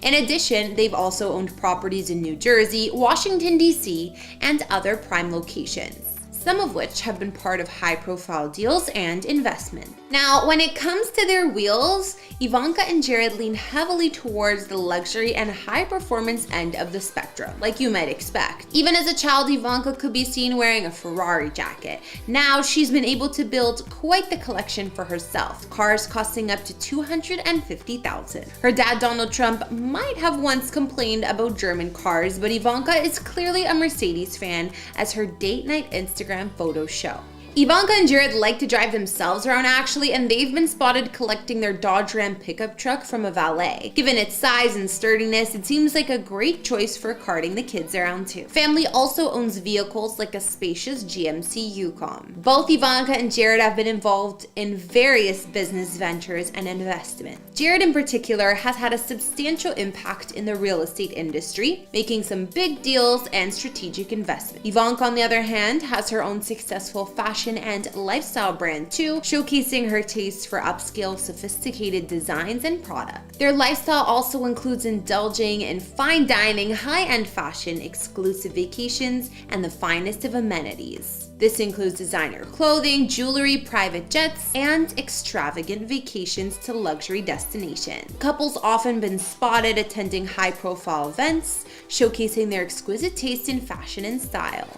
In addition, they've also owned properties in New Jersey, Washington, D.C., and other prime locations, some of which have been part of high-profile deals and investment. Now, when it comes to their wheels, Ivanka and Jared lean heavily towards the luxury and high-performance end of the spectrum, like you might expect. Even as a child, Ivanka could be seen wearing a Ferrari jacket. Now, she's been able to build quite the collection for herself, cars costing up to $250,000. Her dad, Donald Trump, might have once complained about German cars, but Ivanka is clearly a Mercedes fan, as her date night Instagram photos show. Ivanka and Jared like to drive themselves around actually, and they've been spotted collecting their Dodge Ram pickup truck from a valet. Given its size and sturdiness, it seems like a great choice for carting the kids around too. Family also owns vehicles like a spacious GMC Yukon. Both Ivanka and Jared have been involved in various business ventures and investments. Jared in particular has had a substantial impact in the real estate industry, making some big deals and strategic investments. Ivanka, on the other hand, has her own successful fashion and lifestyle brand too, showcasing her taste for upscale, sophisticated designs and products. Their lifestyle also includes indulging in fine dining, high-end fashion, exclusive vacations, and the finest of amenities. This includes designer clothing, jewelry, private jets, and extravagant vacations to luxury destinations. Couples often been spotted attending high-profile events, showcasing their exquisite taste in fashion and style.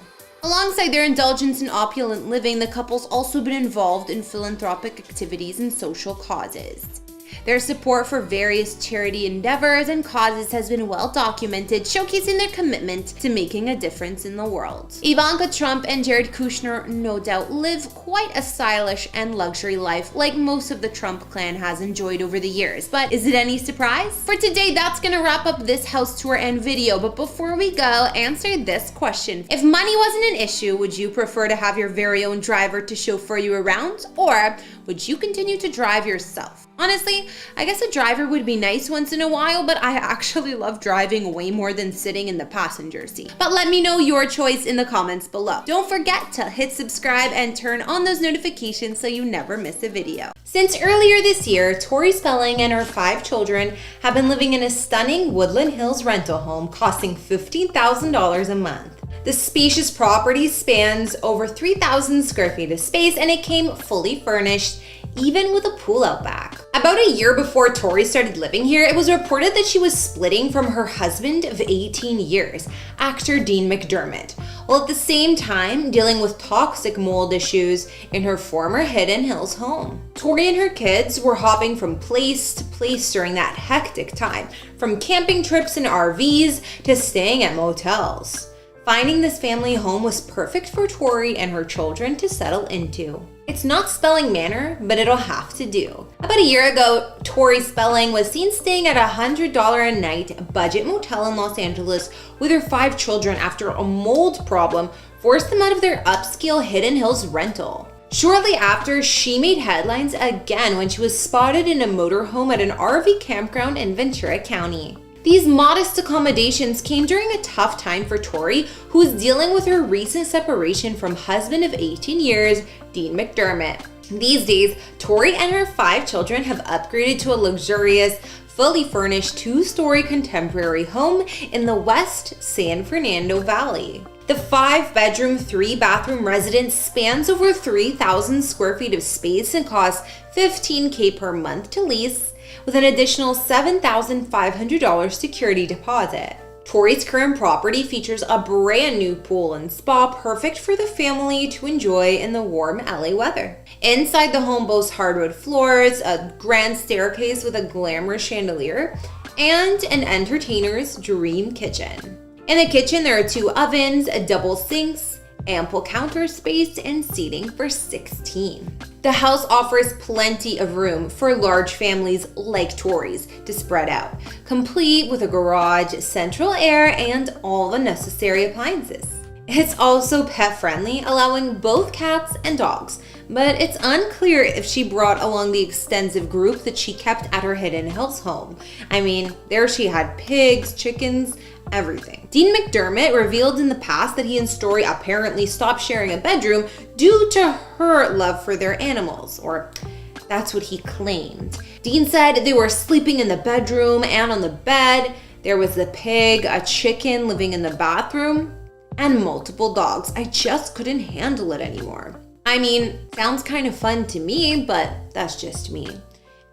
Alongside their indulgence in opulent living, the couple's also been involved in philanthropic activities and social causes. Their support for various charity endeavors and causes has been well documented, showcasing their commitment to making a difference in the world. Ivanka Trump and Jared Kushner no doubt live quite a stylish and luxury life like most of the Trump clan has enjoyed over the years, but is it any surprise? For today, that's gonna wrap up this house tour and video, but before we go, answer this question. If money wasn't an issue, would you prefer to have your very own driver to chauffeur you around, or would you continue to drive yourself? Honestly, I guess a driver would be nice once in a while, but I actually love driving way more than sitting in the passenger seat. But let me know your choice in the comments below. Don't forget to hit subscribe and turn on those notifications so you never miss a video. Since earlier this year, Tori Spelling and her 5 children have been living in a stunning Woodland Hills rental home costing $15,000 a month. The spacious property spans over 3,000 square feet of space, and it came fully furnished, even with a pool out back. About a year before Tori started living here, it was reported that she was splitting from her husband of 18 years, actor Dean McDermott, while at the same time dealing with toxic mold issues in her former Hidden Hills home. Tori and her kids were hopping from place to place during that hectic time, from camping trips in RVs to staying at motels. Finding this family home was perfect for Tori and her children to settle into. It's not Spelling Manor, but it'll have to do. About a year ago, Tori Spelling was seen staying at a $100 a night budget motel in Los Angeles with her 5 children after a mold problem forced them out of their upscale Hidden Hills rental. Shortly after, she made headlines again when she was spotted in a motorhome at an RV campground in Ventura County. These modest accommodations came during a tough time for Tori, who was dealing with her recent separation from husband of 18 years, Dean McDermott. These days, Tori and her 5 children have upgraded to a luxurious, fully furnished 2-story contemporary home in the West San Fernando Valley. The 5-bedroom, 3-bathroom residence spans over 3,000 square feet of space and costs $15,000 per month to lease, with an additional $7,500 security deposit. Tori's current property features a brand new pool and spa perfect for the family to enjoy in the warm LA weather. Inside, the home boasts hardwood floors, a grand staircase with a glamorous chandelier, and an entertainer's dream kitchen. In the kitchen, there are 2 ovens, double sinks, ample counter space, and seating for 16. The house offers plenty of room for large families like Tori's to spread out, complete with a garage, central air, and all the necessary appliances. It's also pet-friendly, allowing both cats and dogs, but it's unclear if she brought along the extensive group that she kept at her Hidden Hills home. I mean, there she had pigs, chickens, everything. Dean McDermott revealed in the past that he and Tori apparently stopped sharing a bedroom due to her love for their animals, or that's what he claimed. Dean said they were sleeping in the bedroom and on the bed. There was a pig, a chicken living in the bathroom, and multiple dogs. I just couldn't handle it anymore. I mean, sounds kind of fun to me, but that's just me.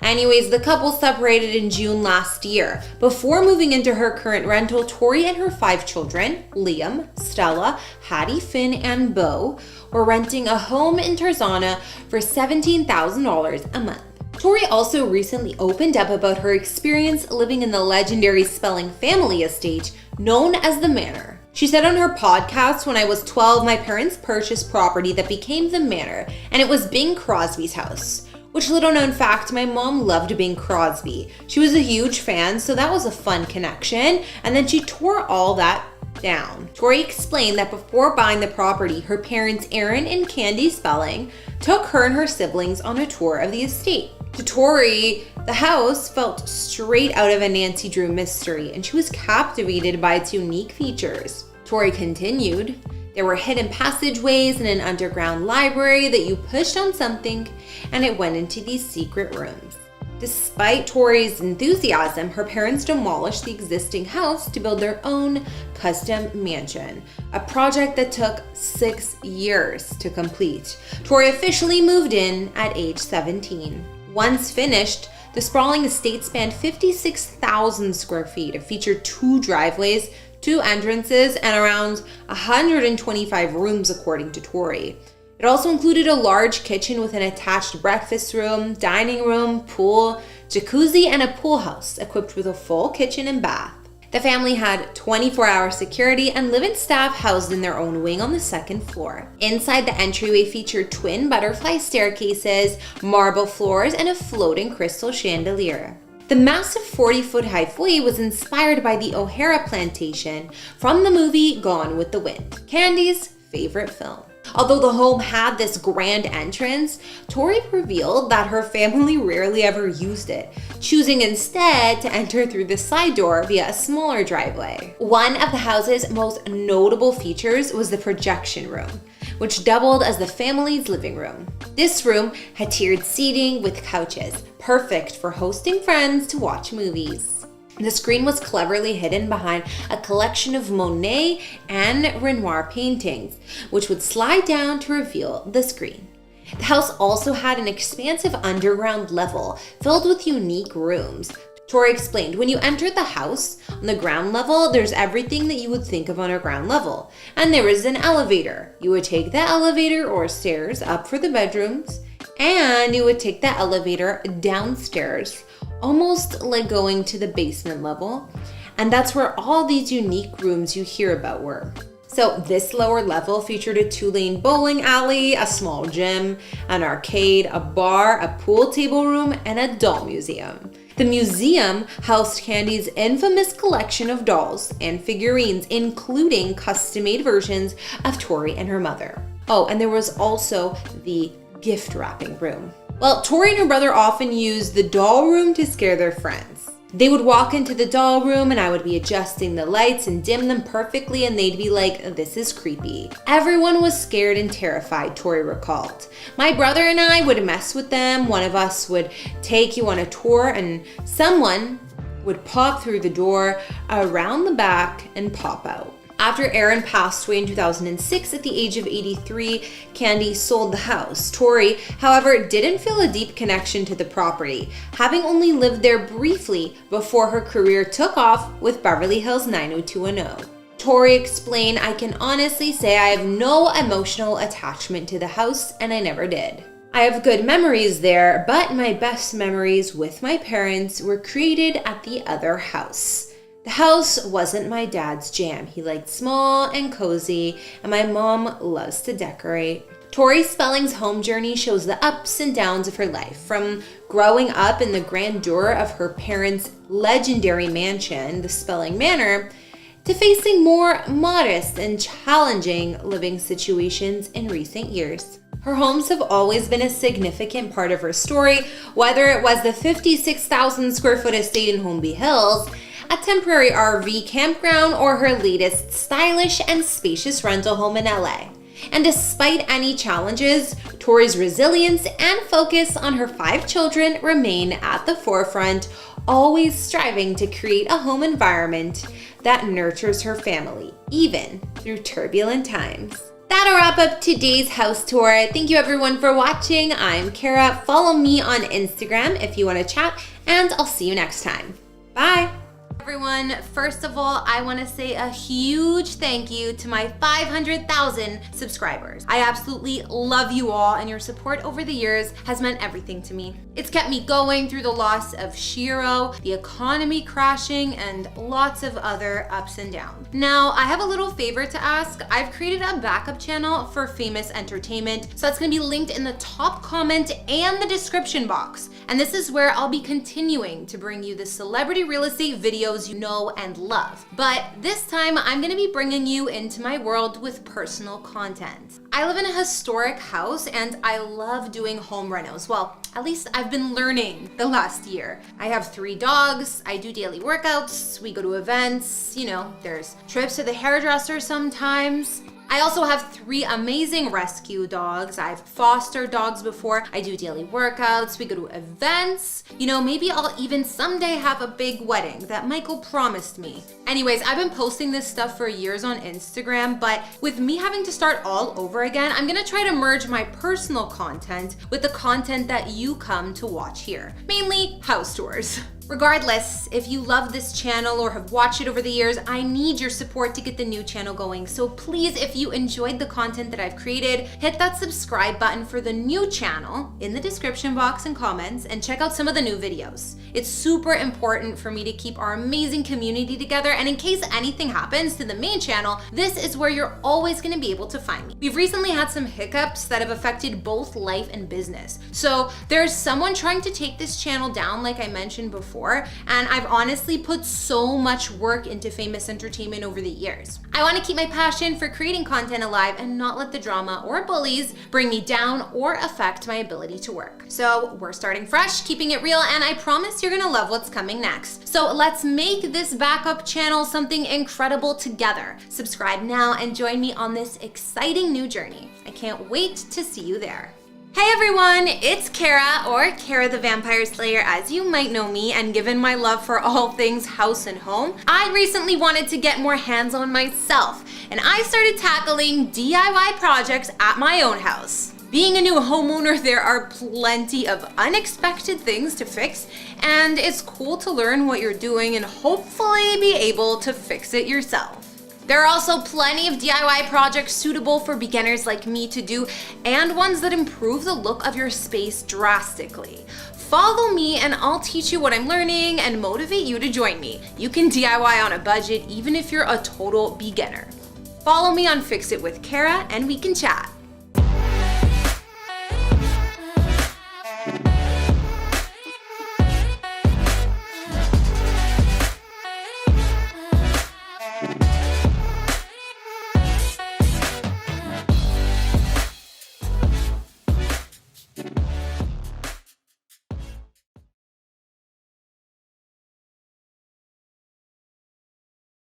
Anyways, the couple separated in June last year. Before moving into her current rental, Tori and her 5 children, Liam, Stella, Hattie, Finn, and Beau, were renting a home in Tarzana for $17,000 a month. Tori also recently opened up about her experience living in the legendary Spelling family estate known as the Manor. She said on her podcast, "When I was 12, my parents purchased property that became the Manor, and it was Bing Crosby's house." Which, little known fact, my mom loved Bing Crosby. She was a huge fan, so that was a fun connection. And then she tore all that down. Tori explained that before buying the property, her parents, Aaron and Candy Spelling, took her and her siblings on a tour of the estate. To Tori, the house felt straight out of a Nancy Drew mystery, and she was captivated by its unique features. Tori continued, "There were hidden passageways and an underground library that you pushed on something and it went into these secret rooms." Despite Tori's enthusiasm, her parents demolished the existing house to build their own custom mansion, a project that took 6 years to complete. Tori officially moved in at age 17. Once finished, the sprawling estate spanned 56,000 square feet. It featured 2 driveways, 2 entrances, and around 125 rooms, according to Tori. It also included a large kitchen with an attached breakfast room, dining room, pool, jacuzzi, and a pool house equipped with a full kitchen and bath. The family had 24-hour security and live-in staff housed in their own wing on the second floor. Inside, the entryway featured twin butterfly staircases, marble floors, and a floating crystal chandelier. The massive 40-foot high foyer was inspired by the O'Hara plantation from the movie Gone with the Wind, Candy's favorite film. Although the home had this grand entrance, Tori revealed that her family rarely ever used it, choosing instead to enter through the side door via a smaller driveway. One of the house's most notable features was the projection room, which doubled as the family's living room. This room had tiered seating with couches, perfect for hosting friends to watch movies. The screen was cleverly hidden behind a collection of Monet and Renoir paintings, which would slide down to reveal the screen. The house also had an expansive underground level filled with unique rooms. Tori explained, when you enter the house, on the ground level, there's everything that you would think of on a ground level. And there is an elevator. You would take the elevator or stairs up for the bedrooms, and you would take the elevator downstairs, almost like going to the basement level. And that's where all these unique rooms you hear about were. So this lower level featured a 2-lane bowling alley, a small gym, an arcade, a bar, a pool table room, and a doll museum. The museum housed Candy's infamous collection of dolls and figurines, including custom-made versions of Tori and her mother. Oh, and there was also the gift wrapping room. Well, Tori and her brother often used the doll room to scare their friends. They would walk into the doll room and I would be adjusting the lights and dim them perfectly, and they'd be like, "This is creepy." Everyone was scared and terrified, Tori recalled. My brother and I would mess with them. One of us would take you on a tour and someone would pop through the door around the back and pop out. After Aaron passed away in 2006 at the age of 83, Candy sold the house. Tori, however, didn't feel a deep connection to the property, having only lived there briefly before her career took off with Beverly Hills 90210. Tori explained, "I can honestly say I have no emotional attachment to the house, and I never did. I have good memories there, but my best memories with my parents were created at the other house. The house wasn't my dad's jam. He liked small and cozy, and my mom loves to decorate." Tori Spelling's home journey shows the ups and downs of her life, from growing up in the grandeur of her parents' legendary mansion, the Spelling Manor, to facing more modest and challenging living situations in recent years. Her homes have always been a significant part of her story, whether it was the 56,000 square foot estate in Holmby Hills, a temporary RV campground, or her latest stylish and spacious rental home in LA. And despite any challenges, Tori's resilience and focus on her 5 children remain at the forefront, always striving to create a home environment that nurtures her family, even through turbulent times. That'll wrap up today's house tour. Thank you everyone for watching. I'm Kara. Follow me on Instagram if you want to chat, and I'll see you next time. Bye. Everyone, first of all, I want to say a huge thank you to my 500,000 subscribers. I absolutely love you all, and your support over the years has meant everything to me. It's kept me going through the loss of Shiro, the economy crashing, and lots of other ups and downs. Now, I have a little favor to ask. I've created a backup channel for Famous Entertainment, so that's going to be linked in the top comment and the description box. And this is where I'll be continuing to bring you the celebrity real estate videos you know and love. But this time, I'm gonna be bringing you into my world with personal content. I live in a historic house and I love doing home renos. Well, at least I've been learning the last year. I have 3 dogs, I do daily workouts, we go to events, there's trips to the hairdresser sometimes. I also have 3 amazing rescue dogs. I've fostered dogs before. I do daily workouts. We go to events. Maybe I'll even someday have a big wedding that Michael promised me. Anyways, I've been posting this stuff for years on Instagram, but with me having to start all over again, I'm gonna try to merge my personal content with the content that you come to watch here. Mainly house tours. Regardless, if you love this channel or have watched it over the years, I need your support to get the new channel going. So please, if you enjoyed the content that I've created, hit that subscribe button for the new channel in the description box and comments, and check out some of the new videos. It's super important for me to keep our amazing community together, and in case anything happens to the main channel, this is where you're always gonna be able to find me. We've recently had some hiccups that have affected both life and business. So there's someone trying to take this channel down, like I mentioned before, and I've honestly put so much work into famous entertainment over the years. I want to keep my passion for creating content alive and not let the drama or bullies bring me down or affect my ability to work. So we're starting fresh, keeping it real, and I promise you're gonna love what's coming next. So let's make this backup channel something incredible together. Subscribe now and join me on this exciting new journey. I can't wait to see you there. Hey everyone, it's Kara, or Kara the Vampire Slayer as you might know me, and given my love for all things house and home, I recently wanted to get more hands-on myself, and I started tackling DIY projects at my own house. Being a new homeowner, there are plenty of unexpected things to fix, and it's cool to learn what you're doing and hopefully be able to fix it yourself. There are also plenty of DIY projects suitable for beginners like me to do, and ones that improve the look of your space drastically. Follow me and I'll teach you what I'm learning and motivate you to join me. You can DIY on a budget even if you're a total beginner. Follow me on Fix It with Kara and we can chat.